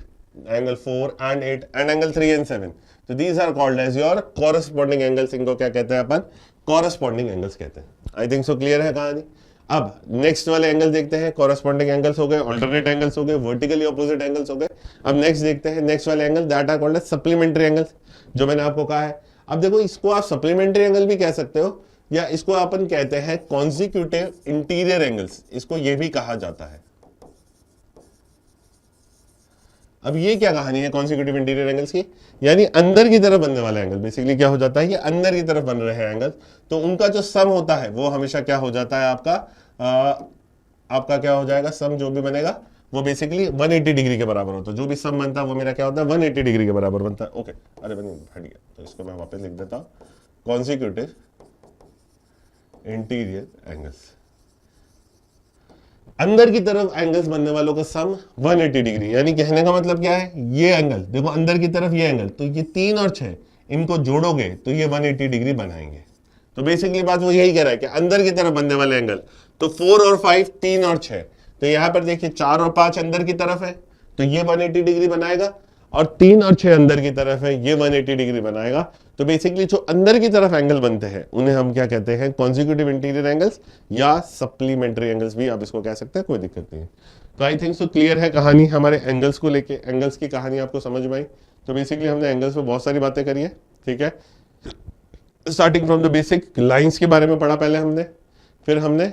angle 4 and 8, and angle 3 and 7। तो these are called as your corresponding angles. इनको क्या कहते हैं अपन? कॉरेस्पॉन्डिंग एंगल्स कहते हैं। आई थिंक सो क्लियर है कहानी। अब नेक्स्ट वाले एंगल देखते हैं। कॉरेस्पॉन्डिंग एंगल्स हो गए, ऑल्टरनेट एंगल्स हो गए, वर्टिकली ऑपोजिट एंगल्स हो गए। अब नेक्स्ट देखते हैं नेक्स्ट वाले angle, that are called as supplementary angles, जो मैंने आपको कहा है। अब देखो इसको आप सप्लीमेंट्री एंगल भी कह सकते हो, या इसको अपन कहते हैं कॉन्सिक्यूटिव इंटीरियर एंगल्स, इसको ये भी कहा जाता है। अब ये क्या कहानी है कॉन्सिक्यूटिव इंटीरियर एंगल्स की? यानी अंदर की तरफ बनने वाला एंगल। बेसिकली क्या हो जाता है, ये अंदर की तरफ बन रहे हैं एंगल, तो उनका जो सम होता है वो हमेशा क्या हो जाता है? आपका क्या हो जाएगा? सम जो भी बनेगा वो बेसिकली 180 डिग्री के बराबर होता है। जो भी सम बनता है वो मेरा क्या होता है? 180 डिग्री के बराबर बनता है। ओके, अरे बन हट गया, तो इसको मैं वापस लिख देता हूं, कॉन्सिक्यूटिव इंटीरियर एंगल्स। अंदर की तरफ एंगल्स बनने वालों का सम 180 डिग्री। यानी कहने का मतलब क्या है? ये एंगल देखो अंदर की तरफ ये एंगल, तो ये 3 और 6 इनको जोड़ोगे तो ये 180 डिग्री बनाएंगे। तो बेसिकली बात वो यही कह रहा है कि अंदर की तरफ बनने वाले एंगल, तो 4 और 5, 3 और 6, तो यहां पर देखिए 4 और 5 अंदर की तरफ है तो ये 180 डिग्री बनाएगा, और 3 और 6 अंदर की तरफ है, ये 180 डिग्री बनाएगा। तो बेसिकली जो अंदर की तरफ एंगल बनते हैं उन्हें हम क्या कहते हैं? कॉन्सिक्यूटिव इंटीरियर एंगल्स या सप्लीमेंट्री एंगल्स भी आप इसको कह सकते हैं, कोई दिक्कत नहीं है। तो आई थिंक सो क्लियर है कहानी हमारे एंगल्स को लेके। एंगल्स की कहानी आपको समझ में आई। तो बेसिकली हमने एंगल्स पे बहुत सारी बातें करी है, ठीक है। Starting from the basic lines के बारे में पढ़ा पहले हमने, फिर हमने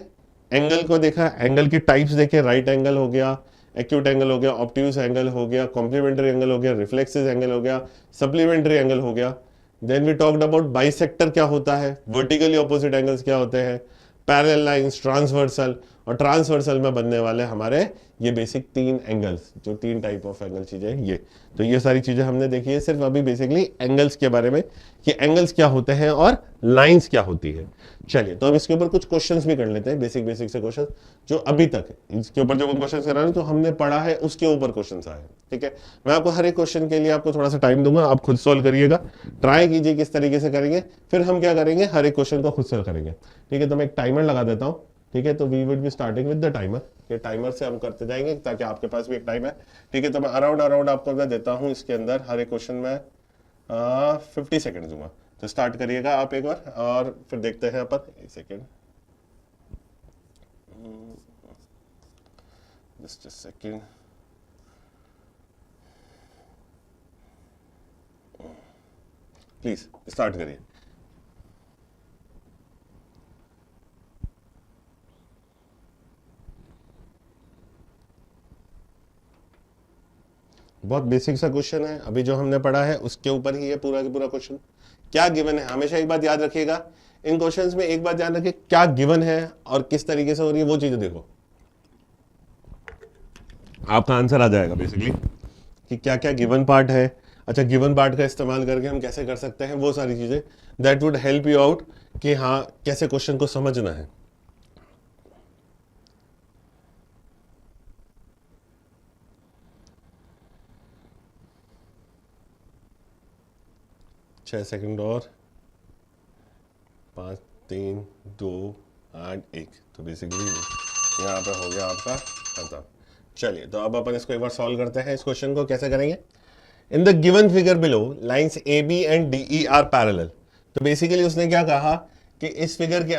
एंगल को देखा, एंगल की टाइप्स देखे, राइट एंगल हो गया, एक्यूट एंगल हो गया, ऑब्ट्यूज एंगल हो गया, कॉम्प्लीमेंट्री एंगल हो गया, रिफ्लेक्सिव एंगल हो गया, सप्लीमेंट्री एंगल हो गया। Then we talked about bisector क्या होता है, वर्टिकली ऑपोजिट एंगल्स क्या होते हैं, पैरेलल लाइंस, ट्रांसवर्सल, और ट्रांसवर्सल में बनने वाले हमारे ये बेसिक 3 एंगल्स, जो 3 टाइप ऑफ एंगल चीजें ये, तो ये सारी चीजें हमने देखी है सिर्फ अभी बेसिकली एंगल्स के बारे में कि एंगल्स क्या होते हैं और लाइंस क्या होती है। चलिए तो हम इसके ऊपर कुछ क्वेश्चंस भी कर लेते हैं, बेसिक बेसिक से क्वेश्चन जो अभी तक इसके ऊपर जो क्वेश्चन कर रहे हैं तो हमने पढ़ा है उसके ऊपर क्वेश्चन आए। ठीक है, मैं आपको हर एक क्वेश्चन के लिए आपको थोड़ा सा टाइम दूंगा, आप खुद सोल्व करिएगा, ट्राई कीजिए किस तरीके से करेंगे, फिर हम क्या करेंगे हर एक क्वेश्चन को खुद सोल्व करेंगे। ठीक है, तो मैं एक टाइमर लगा देता हूँ। ठीक है, तो we would be starting with the timer, ये टाइमर से हम करते जाएंगे ताकि आपके पास भी एक टाइम है। ठीक है, तो मैं अराउंड आपको मैं देता हूँ, इसके अंदर हर एक क्वेश्चन में 50 सेकेंड दूंगा। तो स्टार्ट करिएगा आप एक बार और फिर देखते हैं अपन। एक second, just a second, please start करिए। बहुत बेसिक सा क्वेश्चन है, अभी जो हमने पढ़ा है उसके ऊपर ही है पूरा का पूरा क्वेश्चन। क्या गिवन है, हमेशा एक बात याद रखिएगा इन क्वेश्चंस में, एक बात याद रखिए क्या गिवन है और किस तरीके से हो रही है वो चीजें देखो, आपका आंसर आ जाएगा बेसिकली कि क्या क्या गिवन पार्ट है। अच्छा, गिवन पार्ट का इस्तेमाल करके हम कैसे कर सकते हैं वो सारी चीजें, that would help you out कि हाँ कैसे क्वेश्चन को समझना है। छह सेकंड और 5 3 2 8 1, तो बेसिकली यहाँ पे हो गया आपका खत्म। चलिए तो अब अपन इसको एक बार सॉल्व करते हैं। इस क्वेश्चन को कैसे करेंगे, in the given figure below lines A B and D E are parallel. तो बेसिकली उसने क्या कहा कि इस फिगर के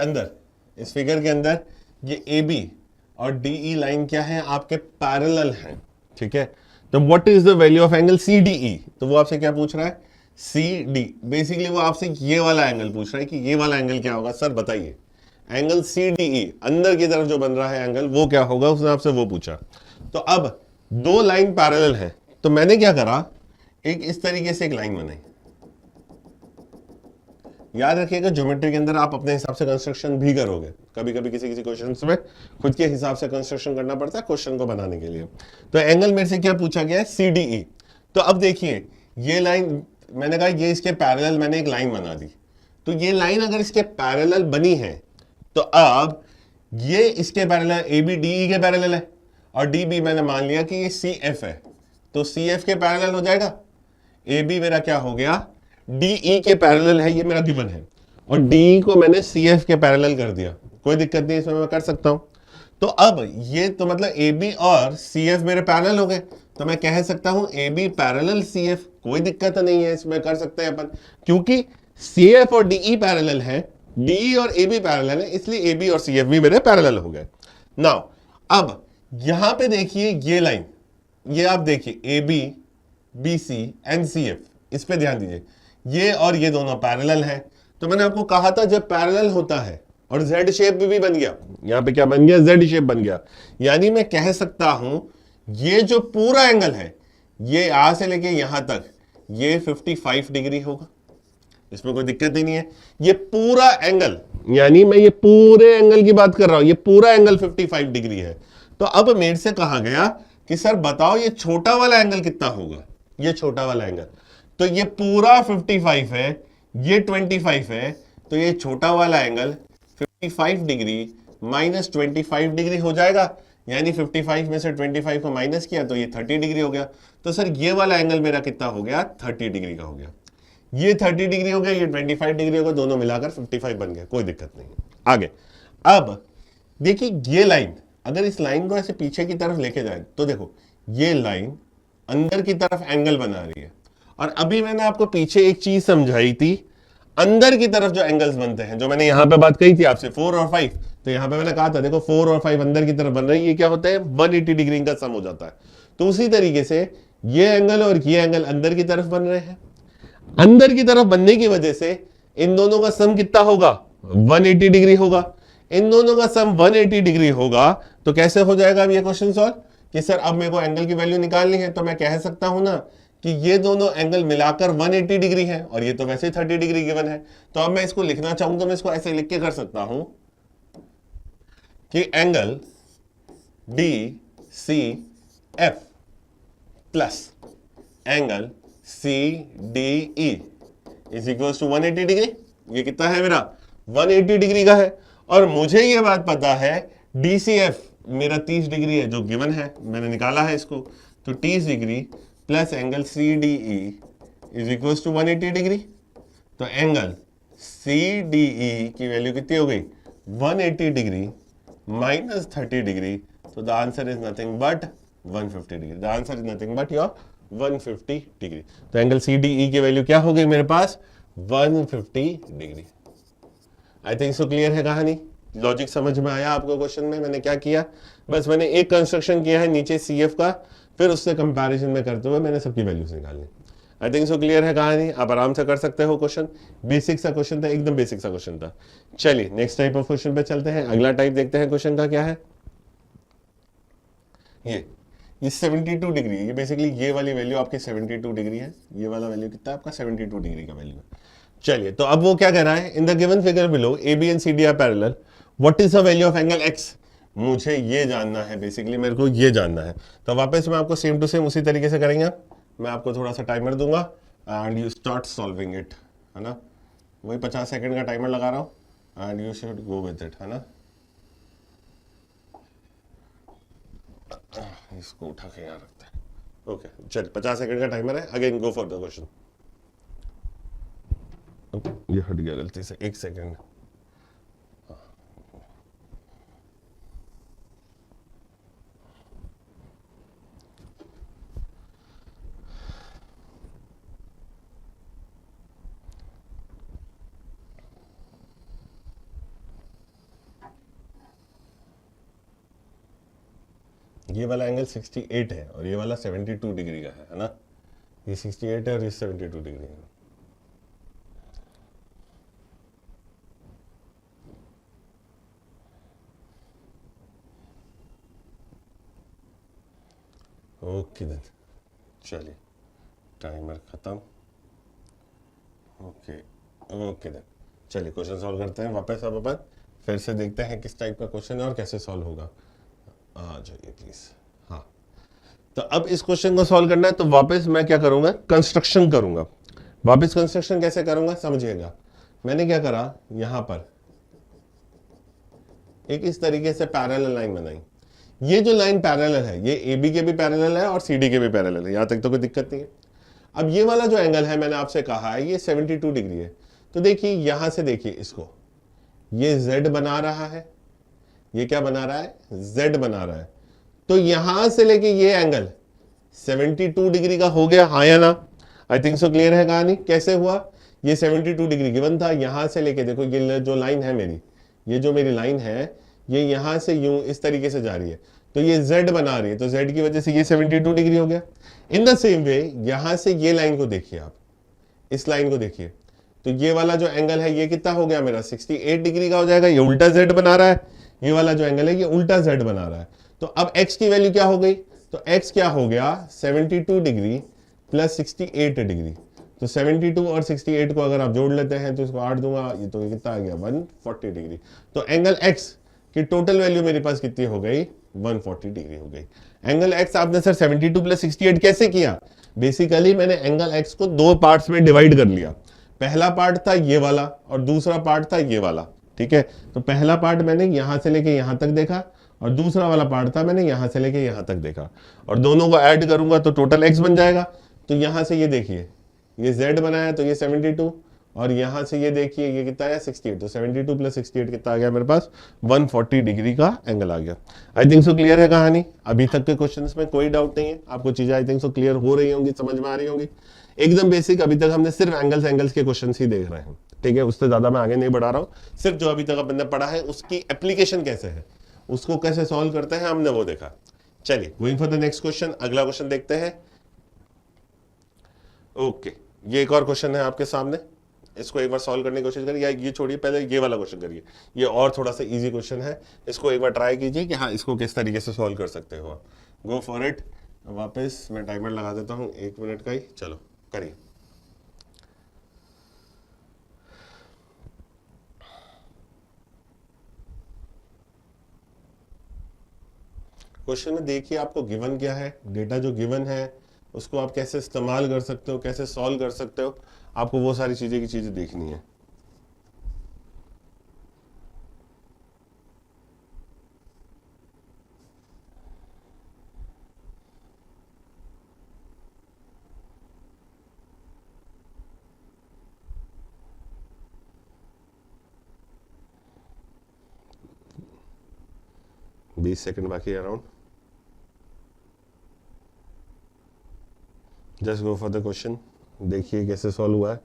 अंदर ये ए बी और डी ई लाइन क्या है आपके पैरेलल हैं। ठीक है, तो what is the value of angle C D E, तो वो आपसे क्या पूछ रहा है सी डी, बेसिकली वो आपसे ये वाला एंगल पूछ रहा है कि ये वाला एंगल क्या होगा। सर बताइए एंगल सी डी ई अंदर की तरफ जो बन रहा है एंगल वो क्या होगा, उसने आपसे वो पूछा। तो अब 2 लाइन पैरेलल है, तो मैंने क्या करा, एक इस तरीके से एक लाइन बनाई। याद रखिएगा ज्योमेट्री के अंदर आप अपने हिसाब से कंस्ट्रक्शन भी करोगे, कभी कभी किसी क्वेश्चंस में खुद के हिसाब से कंस्ट्रक्शन करना पड़ता है क्वेश्चन को बनाने के लिए। तो एंगल मेरे से क्या पूछा गया है सी डी ई। तो अब देखिए ये लाइन, मैंने कहा ये इसके पैरेलल मैंने एक लाइन बना दी, तो ये लाइन अगर इसके पैरेलल बनी है तो अब ये इसके parallel A B D E के पैरेलल है और डी बी मैंने मान लिया कि ये सी एफ है, तो सी एफ के पैरेलल हो जाएगा। ए बी मेरा क्या हो गया डी ई के पैरेलल है, ये मेरा गिवन है, और डी को मैंने सी एफ के पैरेलल कर दिया, कोई दिक्कत नहीं, इसमें मैं कर सकता हूं। तो अब ये तो मतलब ए बी और सी एफ मेरे पैरेलल हो गए, तो मैं कह सकता हूं A B parallel C F, कोई दिक्कत नहीं है, इसमें कर सकते हैं अपन, क्योंकि सी एफ और डी ई पैरेलल है, डी ई और ए बी पैरेलल है, इसलिए ए बी और सी एफ भी मेरे पैरेलल हो गए। नाउ अब यहां पे देखिए ये लाइन, ये आप देखिए A B B C and C F, इस पे ध्यान दीजिए, ये और ये दोनों पैरेलल हैं। तो मैंने आपको कहा था जब पैरेलल होता है और जेड शेप भी बन गया, यहां पे क्या बन गया जेड शेप बन गया, यानी मैं कह सकता हूं ये जो पूरा एंगल है ये यहां से लेके यहां तक ये 55 डिग्री होगा, इसमें कोई दिक्कत ही नहीं है। ये पूरा एंगल, यानी मैं ये पूरे एंगल की बात कर रहा हूं, ये पूरा एंगल 55 डिग्री है। तो अब मेरे से कहा गया कि सर बताओ ये छोटा वाला एंगल कितना होगा, ये छोटा वाला एंगल, तो ये पूरा 55 है, ये 25 है, तो ये छोटा वाला एंगल 55 डिग्री माइनस 25 डिग्री हो जाएगा, यानी 55 में से 25 को माइनस किया तो ये 30 डिग्री हो गया। तो सर ये वाला एंगल मेरा कितना हो गया 30 डिग्री का हो गया, ये 30 डिग्री हो गया, ये 25 डिग्री हो गया, दोनों मिलाकर 55 बन गया, कोई दिक्कत नहीं है। आगे अब देखिए ये लाइन, अगर इस लाइन को ऐसे पीछे की तरफ लेके जाए तो देखो ये लाइन अंदर की तरफ एंगल बना रही है, और अभी मैंने आपको पीछे एक चीज समझाई थी, अंदर की तरफ जो एंगल्स बनते हैं, जो मैंने यहां पे बात कही थी आपसे 4 और 5, तो यहां पे मैंने कहा था देखो 4 और 5 अंदर की तरफ बन रहे हैं, ये क्या होता है 180 डिग्री का सम हो जाता है। तो उसी तरीके से ये एंगल और ये एंगल अंदर की तरफ बन रहे हैं, अंदर की तरफ बनने की वजह से इन दोनों का सम कितना होगा 180 डिग्री होगा, इन दोनों का सम 180 डिग्री होगा। तो कैसे हो जाएगा अब ये क्वेश्चन सॉल्व कि सर अब मेरे को एंगल की वैल्यू निकालनी है, तो मैं कह सकता हूं ना कि ये दोनों एंगल मिलाकर 180 डिग्री है और ये तो वैसे ही 30 डिग्री गिवन है। तो अब मैं इसको लिखना चाहूं तो मैं इसको ऐसे लिख के कर सकता हूं कि angle D C F plus angle C D E is equal to 180 degree. ये कितना है मेरा 180 डिग्री का है। और मुझे ये बात पता है DCF मेरा 30 डिग्री है जो गिवन है, मैंने निकाला है इसको। तो 30 degree plus angle CDE is equal to 180 degree. तो एंगल CDE की वैल्यू कितनी हो गई 180 डिग्री माइनस 30 डिग्री। तो the answer is nothing but 150 degree. The answer is nothing but your 150 degree. तो एंगल CDE की वैल्यू क्या हो गई मेरे पास 150 degree. I think so clear है कहानी। लॉजिक समझ में आया आपको। क्वेश्चन में मैंने क्या किया, बस मैंने एक कंस्ट्रक्शन किया है नीचे CF का, फिर उससे कंपैरिजन में करते हुए मैंने सबकी वैल्यूज निकाली। आई थिंक सो क्लियर है कहानी। आप आराम से कर सकते हो क्वेश्चन। बेसिक सा क्वेश्चन था, एकदम बेसिक सा क्वेश्चन था। चलिए नेक्स्ट टाइप ऑफ क्वेश्चन पे चलते हैं। अगला टाइप देखते हैं क्वेश्चन का क्या है। ये 72 डिग्री, ये बेसिकली ये वाली वैल्यू आपकी 72 डिग्री है। ये वाला वैल्यू कितना है आपका 72 डिग्री का वैल्यू है। चलिए तो अब वो क्या कह रहा है, in the given figure below AB and CD are parallel, what is the value of angle X। मुझे ये जानना है, बेसिकली मेरे को ये जानना है। तो वापस मैं आपको सेम टू सेम उसी तरीके से करेंगे। मैं आपको थोड़ा सा टाइमर दूंगा and you start solving it, है ना। वही 50 सेकंड का टाइमर लगा रहा हूँ and you should go with it, है ना। इसको उठा के यहाँ रखते हैं। ओके चल 50 सेकंड का टाइमर है। Again go for the question. ये हट गया गलती से, एक सेकंड। ये वाला एंगल 68 है और ये वाला 72 डिग्री का है ना। ये 68 है और ये 72 डिग्री है। ओके देन चलिए टाइमर खत्म। ओके ओके देन चलिए क्वेश्चन सॉल्व करते हैं वापस। अब अपन फिर से देखते हैं किस टाइप का क्वेश्चन है और कैसे सॉल्व होगा। आ जाइए प्लीज। हाँ तो अब इस क्वेश्चन को सॉल्व करना है तो वापस मैं क्या करूंगा, कंस्ट्रक्शन करूंगा। वापस कंस्ट्रक्शन कैसे करूंगा समझिएगा। मैंने क्या करा, यहां पर एक इस तरीके से पैरेलल लाइन बनाई। ये जो लाइन पैरेलल है ये AB के भी पैरेलल है और CD के भी पैरेलल है, यहां तक तो कोई दिक्कत नहीं है। अब ये वाला जो एंगल है मैंने आपसे कहा है ये 72 डिग्री है। तो देखिए यहां से देखिए इसको, ये Z बना रहा है, ये क्या बना रहा है Z बना रहा है। तो यहां से लेके ये एंगल 72 डिग्री का हो गया, हाँ या ना। आई थिंक सो क्लियर है कहानी। कैसे हुआ, ये 72 डिग्री गिवन था, यहां से लेके देखो ये जो लाइन है मेरी, ये जो मेरी लाइन है ये यहां से यूं इस तरीके से जा रही है, तो ये Z बना रही है, तो Z की वजह से ये 72 डिग्री हो गया। इन द सेम वे यहां से ये लाइन को देखिए आप, इस लाइन को देखिए, तो ये वाला जो एंगल है ये कितना हो गया मेरा 68 डिग्री का हो जाएगा। ये उल्टा Z बना रहा है, ये वाला जो एंगल है ये उल्टा Z बना रहा है। तो अब x की वैल्यू क्या हो गई, तो x क्या हो गया 72 डिग्री प्लस 68 डिग्री। तो 72 और 68 को अगर आप जोड़ लेते हैं तो इसको 8 दूंगा, ये तो कितना आ गया 140 डिग्री। तो एंगल x की टोटल वैल्यू मेरे पास कितनी हो गई 140 डिग्री हो गई। एंगल x आपने सर 72 प्लस 68 कैसे किया, बेसिकली मैंने एंगल x को दो पार्ट्स में डिवाइड कर लिया। पहला पार्ट था ये वाला और दूसरा पार्ट था ये वाला, ठीक है। तो पहला पार्ट मैंने यहां से लेके यहां तक देखा और दूसरा वाला पार्ट था मैंने यहां से लेके यहां तक देखा, और दोनों को ऐड करूंगा तो टोटल x बन जाएगा। तो यहां से ये देखिए ये z बनाया तो ये 72 और यहां से ये देखिए ये कितना है 68। तो 72 प्लस 68 कितना आ गया मेरे पास 140 डिग्री का एंगल आ गया। आई थिंक सो क्लियर है कहानी। अभी तक के क्वेश्चंस में कोई डाउट नहीं है, आपको चीजें आई थिंक सो क्लियर हो रही होंगी, समझ में आ रही होंगी। एकदम बेसिक, अभी तक हमने सिर्फ एंगल्स के क्वेश्चन ही देख रहे हैं, ठीक है। उससे ज्यादा मैं आगे नहीं बढ़ा रहा हूं, सिर्फ जो अभी तक अपन ने पढ़ा है उसकी एप्लीकेशन कैसे है, उसको कैसे सॉल्व करते हैं हमने वो देखा। चलिए going for the next question, अगला क्वेश्चन देखते हैं। ओके ये एक और क्वेश्चन है आपके सामने, इसको एक बार सॉल्व करने की कोशिश करिए, या ये छोड़िए पहले ये वाला क्वेश्चन करिए। ये और थोड़ा सा इजी क्वेश्चन है, इसको एक बार ट्राई कीजिए कि हाँ इसको किस तरीके से सॉल्व कर सकते हो। Go for it. वापस मैं टाइमर लगा देता हूँ 1 मिनट का ही, चलो करिए। क्वेश्चन में देखिए आपको गिवन क्या है, डेटा जो गिवन है उसको आप कैसे इस्तेमाल कर सकते हो, कैसे सॉल्व कर सकते हो, आपको वो सारी चीजें देखनी है। बीस सेकंड बाकी around. Just go for the question, देखिए कैसे सॉल्व हुआ है।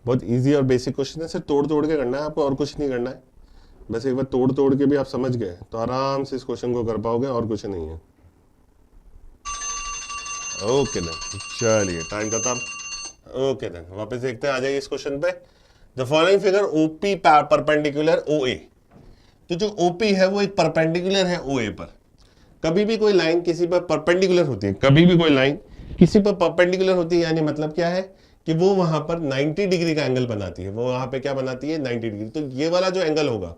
बहुत इजी और बेसिक क्वेश्चन है, सिर्फ तोड़ तोड़ के करना है आपको, और कुछ नहीं करना है। बस एक बार तोड़ तोड़ के भी आप समझ गए तो आराम से इस क्वेश्चन को कर पाओगे, और कुछ नहीं है। ओके देन, चलिए टाइम खत्म। ओके देन वापस देखते हैं, आ जाइए इस क्वेश्चन पे। The following figure OP perpendicular O A. तो जो ओपी है वो एक परपेंडिकुलर है ओ ए पर। कभी भी कोई लाइन किसी पर परपेंडिकुलर होती है, कभी भी कोई लाइन किसी पर परपेंडिकुलर होती है, यानी मतलब क्या है कि वो वहां पर 90 डिग्री का एंगल बनाती है। वो वहां पे क्या बनाती है, 90 डिग्री। तो ये वाला जो एंगल होगा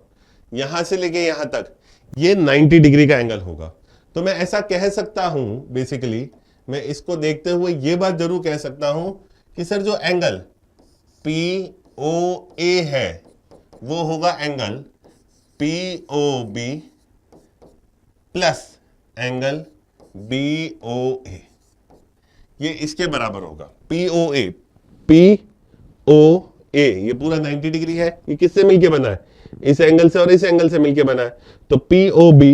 यहां से लेके यहां तक, ये 90 डिग्री का एंगल होगा। तो मैं ऐसा कह सकता हूं, बेसिकली मैं इसको देखते हुए ये बात जरूर कह सकता हूं कि सर जो एंगल पी ओ ए है वो होगा angle P O B plus angle B O A. ये इसके बराबर होगा। P O A, P O A ये पूरा 90 डिग्री है। ये किससे मिलके बना है, इस एंगल से और इस एंगल से मिलके बना है। तो P O B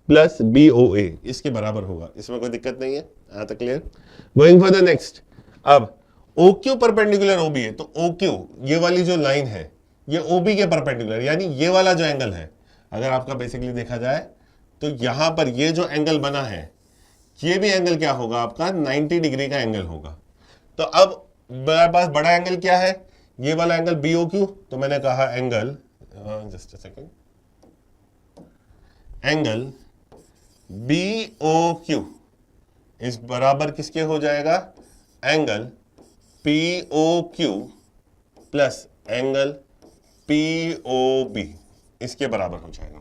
plus B O A इसके बराबर होगा। इसमें कोई दिक्कत नहीं है, यहां तक clear. Going for the next. अब O Q perpendicular O B है, तो ओ क्यू ये वाली जो लाइन है ये ओ बी के परपेंडिकुलर, यानी ये वाला जो एंगल है, अगर आपका बेसिकली देखा जाए तो यहां पर ये जो एंगल बना है ये भी एंगल क्या होगा आपका, 90 डिग्री का एंगल होगा। तो अब मेरे पास बड़ा एंगल क्या है, ये वाला एंगल बी ओ क्यू। तो मैंने कहा angle, just a second, angle B O Q इस बराबर किसके हो जाएगा, angle P O Q plus angle P O B इसके बराबर हो जाएगा।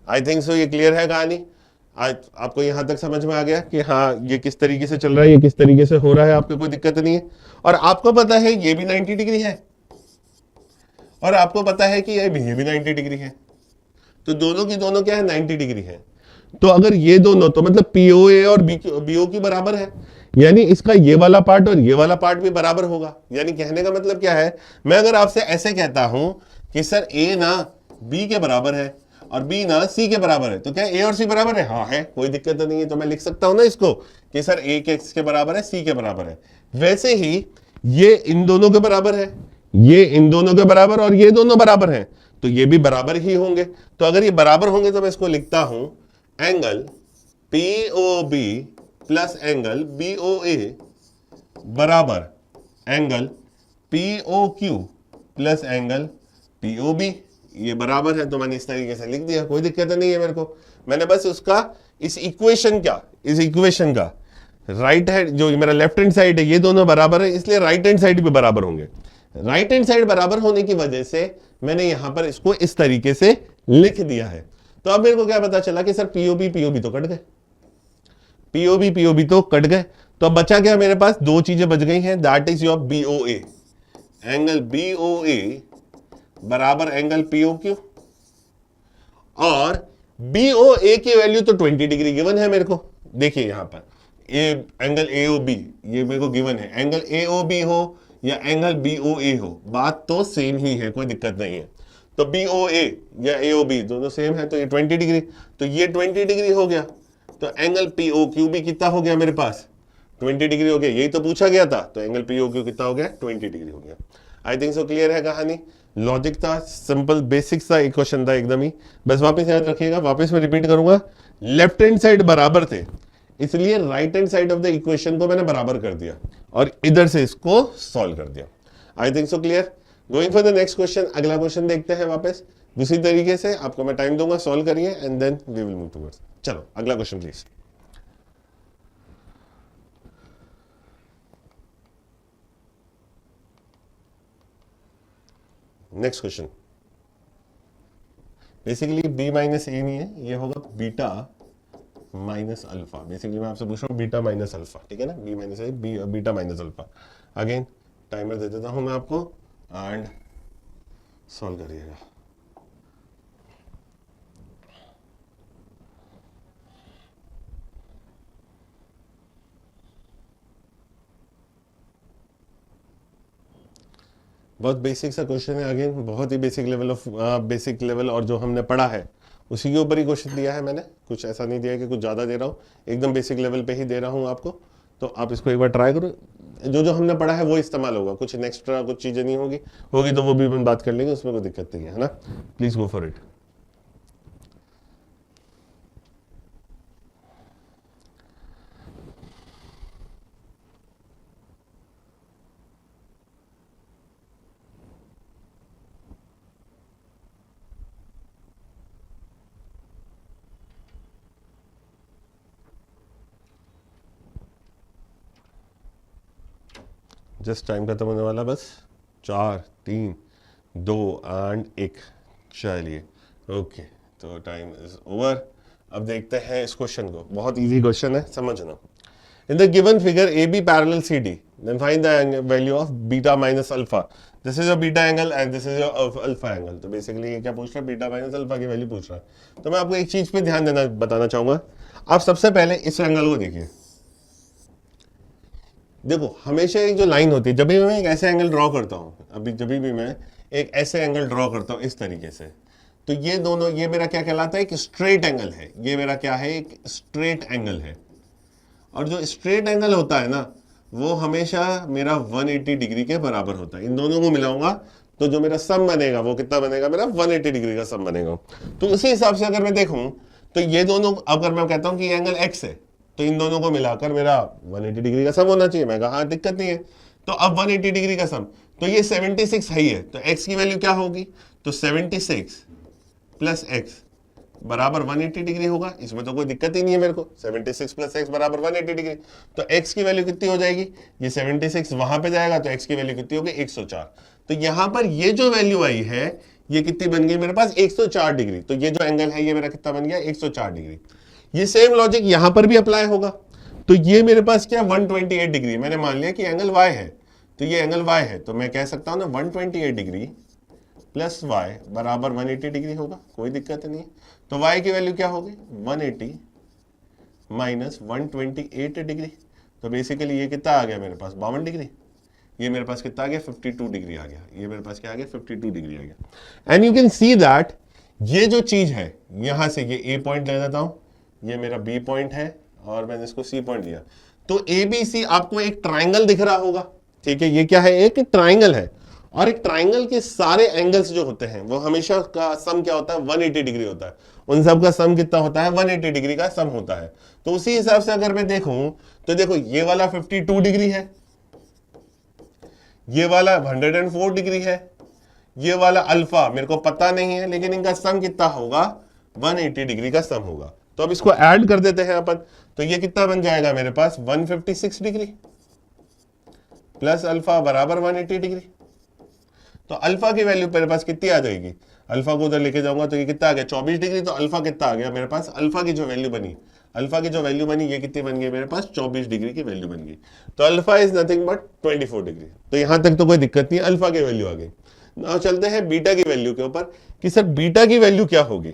आई थिंक सो ये क्लियर है कहानी। आज आपको यहां तक समझ में आ गया कि हाँ ये किस तरीके से चल रहा है, ये किस तरीके से हो रहा है, आपको कोई दिक्कत नहीं है। और आपको पता है ये भी 90 डिग्री है और आपको पता है कि ये भी 90 डिग्री है। तो दोनों की दोनों क्या है, 90 डिग्री है। तो अगर ये दोनों, तो मतलब पीओए और बीओ की बराबर है, यानी इसका ये वाला पार्ट और ये वाला पार्ट भी बराबर होगा। यानी कहने का मतलब क्या है, मैं अगर आपसे ऐसे कहता हूं कि सर ए ना बी के बराबर है और बी ना सी के बराबर है, तो क्या ए और सी बराबर है, हाँ है, कोई दिक्कत नहीं है। तो मैं लिख सकता हूं ना इसको कि सर ए के बराबर है, सी के बराबर है। वैसे ही ये इन दोनों के बराबर है, ये इन दोनों के बराबर और ये दोनों बराबर हैं, तो ये भी बराबर ही होंगे। तो अगर ये बराबर होंगे तो मैं इसको लिखता हूं angle P O B plus angle B O A बराबर angle P O Q plus angle P O B. ये बराबर है, तो मैंने इस तरीके से लिख दिया, कोई दिक्कत नहीं है मेरे को। मैंने बस उसका इस इक्वेशन का राइट हैंड, जो मेरा लेफ्ट हैंड साइड है, ये दोनों बराबर है, इसलिए राइट हैंड साइड भी बराबर होंगे। राइट हैंड साइड बराबर होने की वजह से मैंने यहां पर इसको इस तरीके से लिख दिया है। तो अब मेरे को क्या पता चला कि सर पीओबी तो कट गए, पीओबी तो कट गए। तो अब बचा क्या मेरे पास, दो चीजें बच गई हैं, that is your BOA, angle BOA बराबर एंगल पीओ क्यू। और बीओए की वैल्यू तो 20 डिग्री गिवन है मेरे को। देखिए यहां पर ये एंगल एओबी ये मेरे को गिवन है, एंगल एओबी हो या एंगल बीओए हो, बात तो सेम ही है, कोई दिक्कत नहीं है। तो बीओए या एओबी दोनों सेम है, तो ये 20 डिग्री, तो ये 20 डिग्री हो गया। तो एंगल पीओक्यू भी कितना हो गया मेरे पास, 20 डिग्री हो गया। यही तो पूछा गया था, तो एंगल पीओक्यू कितना हो गया, 20 डिग्री हो गया। आई थिंक सो क्लियर है कहानी। लॉजिक था, सिंपल बेसिक सा एक क्वेश्चन था एकदम ही। बस वापस याद रखिएगा, वापस मैं रिपीट करूंगा, लेफ्ट हैंड साइड बराबर थे, इसलिए right hand side of the equation को मैंने बराबर कर दिया और इधर से इसको सॉल्व कर दिया। आई think so clear. Going for the next question, अगला क्वेश्चन देखते हैं वापस दूसरी तरीके से। आपको मैं टाइम दूंगा, सॉल्व करिए and then we will move towards. चलो अगला question please. Next question, basically B minus A नहीं है, ये होगा बीटा माइनस अल्फा। बेसिकली मैं आपसे पूछ रहा हूँ बीटा माइनस अल्फा, ठीक है ना, B minus A beta minus alpha. Again timer दे देता हूँ मैं आपको एंड सॉल्व करिएगा। बहुत बेसिक सा क्वेश्चन है, अगेन बहुत ही basic level of basic level, और जो हमने पढ़ा है उसी के ऊपर ही क्वेश्चन दिया है मैंने, कुछ ऐसा नहीं दिया है कि कुछ ज़्यादा दे रहा हूँ, एकदम बेसिक लेवल पे ही दे रहा हूँ आपको। तो आप इसको एक बार ट्राई करो, जो जो हमने पढ़ा है वो इस्तेमाल होगा, कुछ एक्स्ट्रा कुछ चीज़ें नहीं होगी तो वो भी हम बात कर लेंगे, उसमें कोई दिक्कत नहीं है ना। Please go for it. Just time खत्म होने वाला, बस 4 3 2 एंड 1। चलिए ओके, तो टाइम इज ओवर। अब देखते हैं इस क्वेश्चन को, बहुत इजी क्वेश्चन है, समझना। In the given figure A B parallel C D, then find the value of beta minus alpha. This is your beta angle and this is your alpha angle. तो basically ये क्या पूछ रहा है, beta minus alpha की value पूछ रहा है। तो मैं आपको एक चीज पे ध्यान देना बताना चाहूंगा। आप सबसे पहले इस एंगल को देखिए, देखो हमेशा एक जो लाइन होती है, जब भी मैं एक ऐसे एंगल ड्रॉ करता हूँ, अभी जब भी मैं एक ऐसे एंगल ड्रॉ करता हूँ इस तरीके से, तो ये दोनों, ये मेरा क्या कहलाता है, एक स्ट्रेट एंगल है। ये मेरा क्या है, एक स्ट्रेट एंगल है। और जो स्ट्रेट एंगल होता है ना, वो हमेशा मेरा 180 डिग्री के बराबर होता है। इन दोनों को मिलाऊंगा तो जो मेरा सम बनेगा वो कितना बनेगा, मेरा 180 डिग्री का सम बनेगा। तो उसी हिसाब से अगर मैं देखूं तो ये दोनों, अगर मैं कहता हूं कि ये एंगल एक्स है, तो इन दोनों को मिलाकर मेरा 180 डिग्री का सम होना चाहिए। मैं कहा हाँ, दिक्कत नहीं है। तो अब 180 डिग्री का सम, तो ये 76 है ही है, तो x की वैल्यू क्या होगी, तो 76 प्लस एक्स बराबर 180 डिग्री होगा। इसमें तो कोई दिक्कत ही नहीं है मेरे को, 76 प्लस एक्स बराबर 180 डिग्री। तो x की वैल्यू कितनी हो जाएगी, ये 76 वहां पे जाएगा तो x की वैल्यू कितनी होगी, 104। तो यहां पर ये जो वैल्यू आई है ये कितनी बन गई मेरे पास, 104 डिग्री। तो ये जो एंगल है ये मेरा कितना बन गया, 104 डिग्री। ये सेम लॉजिक यहां पर भी अप्लाई होगा। तो ये मेरे पास क्या, 128 डिग्री। मैंने मान लिया कि एंगल y है, तो ये एंगल y है, तो मैं कह सकता हूं ना 128 डिग्री प्लस y बराबर 180 डिग्री होगा, कोई दिक्कत नहीं। तो y की वैल्यू क्या होगी, 180 माइनस 128 डिग्री। तो बेसिकली ये कितना आ गया मेरे पास, 52 डिग्री। ये मेरे पास कितना आ गया, 52 डिग्री आ गया। ये मेरे पास क्या आ गया, 52 डिग्री आ गया। And you can see that ये जो चीज है, यहां से ये ए पॉइंट ले लेता हूं, ये मेरा बी पॉइंट है और मैंने इसको सी पॉइंट दिया। तो ए बी सी आपको एक ट्राइंगल दिख रहा होगा, ठीक है। ये क्या है, एक ट्राइंगल है। और एक ट्राइंगल के सारे एंगल्स जो होते हैं वो हमेशा का सम क्या होता है, 180 डिग्री होता है। उन सब का सम कितना होता है, 180 डिग्री का सम होता है। तो उसी हिसाब से अगर मैं देखूं तो देखो ये वाला 52 डिग्री है, ये वाला 104 डिग्री है, ये वाला अल्फा मेरे को पता नहीं है, लेकिन इनका सम कितना होगा, 180 डिग्री का सम होगा। तो अब इसको ऐड कर देते हैं अपन, तो ये कितना बन जाएगा मेरे पास, 156 डिग्री प्लस अल्फा बराबर 180 डिग्री। तो अल्फा की वैल्यू मेरे पास कितनी आ जाएगी, अल्फा को उधर लेके जाऊंगा तो ये कितना आ गया, 24 डिग्री। तो अल्फा कितना आ गया मेरे पास, अल्फा की जो वैल्यू बनी, ये कितनी बन गई मेरे पास, 24 डिग्री की वैल्यू बन गई। तो alpha is nothing but 24 degree. तो यहां तक तो कोई दिक्कत नहीं है, अल्फा की वैल्यू आ गई। नाउ चलते हैं बीटा की वैल्यू के ऊपर कि सर बीटा की वैल्यू क्या होगी।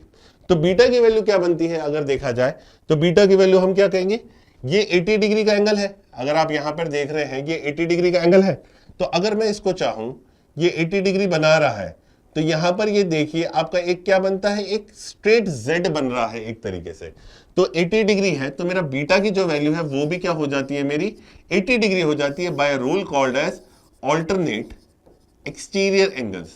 तो बीटा की वैल्यू क्या बनती है, अगर देखा जाए तो बीटा की वैल्यू हम क्या कहेंगे, ये 80 डिग्री का एंगल है। अगर आप यहां पर देख रहे हैं ये 80 डिग्री का एंगल है, तो अगर मैं इसको चाहूं, ये 80 डिग्री बना रहा है, तो यहां पर ये देखिए आपका एक क्या बनता है, एक स्ट्रेट जेड बन रहा है एक तरीके से। तो 80 डिग्री है, तो मेरा बीटा की जो वैल्यू है वो भी क्या हो जाती है, मेरी 80 डिग्री हो जाती है, by rule called as alternate exterior angles.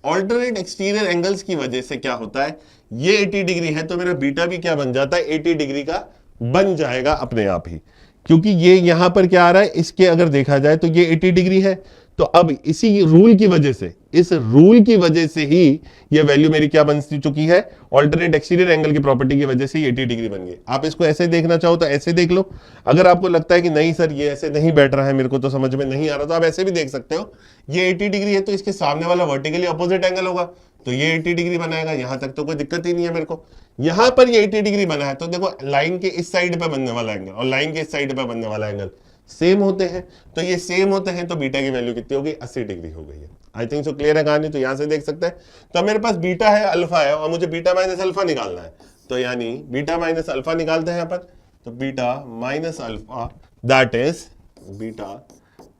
Alternate exterior angles की वजह से क्या होता है, ये 80 डिग्री है तो मेरा बीटा भी क्या बन जाता है, 80 डिग्री का बन जाएगा अपने आप ही। क्योंकि ये यहां पर क्या आ रहा है, इसके अगर देखा जाए तो ये 80 डिग्री है, तो अब इसी रूल की वजह से, इस रूल की वजह से ही ये वैल्यू मेरी क्या बन चुकी है, ऑल्टरनेट एक्सटीरियर एंगल की प्रॉपर्टी की वजह से 80 डिग्री बन गई। आप इसको ऐसे देखना चाहो तो ऐसे देख लो, अगर आपको लगता है कि नहीं सर ये ऐसे नहीं बैठ रहा है, मेरे को तो समझ में नहीं आ रहा, तो आप ऐसे भी देख सकते हो। ये 80 डिग्री है तो इसके सामने वाला वर्टिकली अपोजिट एंगल होगा, तो ये 80 डिग्री बनाएगा, यहां तक तो कोई दिक्कत ही नहीं है मेरे को। यहां पर ये 80 डिग्री बना है तो देखो लाइन के इस साइड पे बनने वाला एंगल और लाइन के इस साइड पे बनने वाला एंगल सेम होते हैं, तो ये सेम होते हैं, तो बीटा की वैल्यू कितनी हो गई, 80 डिग्री हो गई है। आई थिंक सो क्लियर है कहानी। तो यहां से देख सकते हैं, तो मेरे पास बीटा है, अल्फा है, और मुझे बीटा माइनस अल्फा निकालना है, तो यानी बीटा माइनस अल्फा निकालते हैं यहाँ पर, तो beta minus alpha that is beta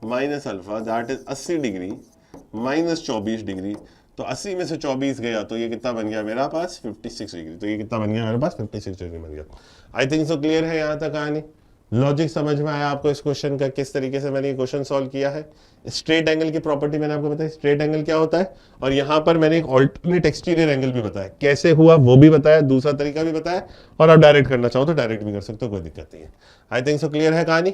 minus alpha that is 80 degree minus 24 degree, तो 80 में से 24 गया तो ये कितना बन गया मेरा पास 56 डिग्री, तो ये कितना बन गया मेरे पास 56 डिग्री बन गया। आई थिंक सो क्लियर है यहाँ तक कहानी। लॉजिक समझ में आया आपको इस क्वेश्चन का, किस तरीके से मैंने ये क्वेश्चन सॉल्व किया है। स्ट्रेट एंगल की प्रॉपर्टी मैंने आपको बताई, स्ट्रेट एंगल क्या होता है, और यहाँ पर मैंने एक ऑल्टरनेट एक्सटीरियर एंगल भी बताया, कैसे हुआ वो भी बताया, दूसरा तरीका भी बताया, और आप डायरेक्ट करना चाहो तो डायरेक्ट भी कर सकते हो, कोई दिक्कत नहीं है। आई थिंक सो क्लियर है कहानी।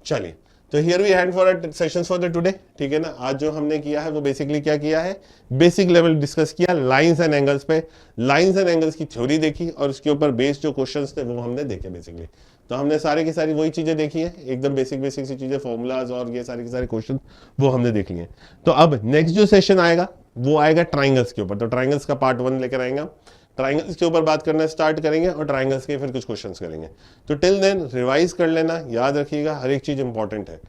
चलिए, तो here we had four sessions for the today, ठीक है ना। आज जो हमने किया है वो बेसिकली क्या किया है, बेसिक लेवल डिस्कस किया लाइंस एंड एंगल्स पे, लाइंस एंड एंगल्स की थ्योरी देखी, और उसके ऊपर बेस्ड जो क्वेश्चंस थे वो हमने देखे बेसिकली। तो हमने सारी की सारी वही चीजें देखी है, एकदम बेसिक बेसिक सी चीजें, फॉर्मूलाज और ये सारे के सारे क्वेश्चन वो हमने देख लिए। तो अब नेक्स्ट जो सेशन आएगा वो आएगा ट्राइंगल्स के ऊपर, तो ट्राइंगल्स का पार्ट 1 लेकर आएंगे, ट्राइंगल्स के ऊपर बात करना स्टार्ट करेंगे, और ट्राइंगल्स के फिर कुछ क्वेश्चंस करेंगे। तो टिल देन रिवाइज कर लेना, याद रखिएगा हर एक चीज इंपॉर्टेंट है।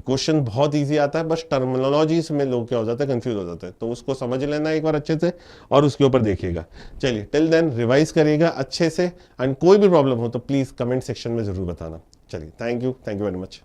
क्वेश्चन बहुत इजी आता है, बस टर्मिनोलॉजीज में लोग क्या हो जाते हैं, कंफ्यूज हो जाते हैं, तो उसको समझ लेना एक बार अच्छे से और उसके ऊपर देखिएगा। चलिए, टिल देन रिवाइज करिएगा अच्छे से, एंड कोई भी प्रॉब्लम हो तो प्लीज कमेंट सेक्शन में जरूर बताना। चलिए, थैंक यू वेरी मच।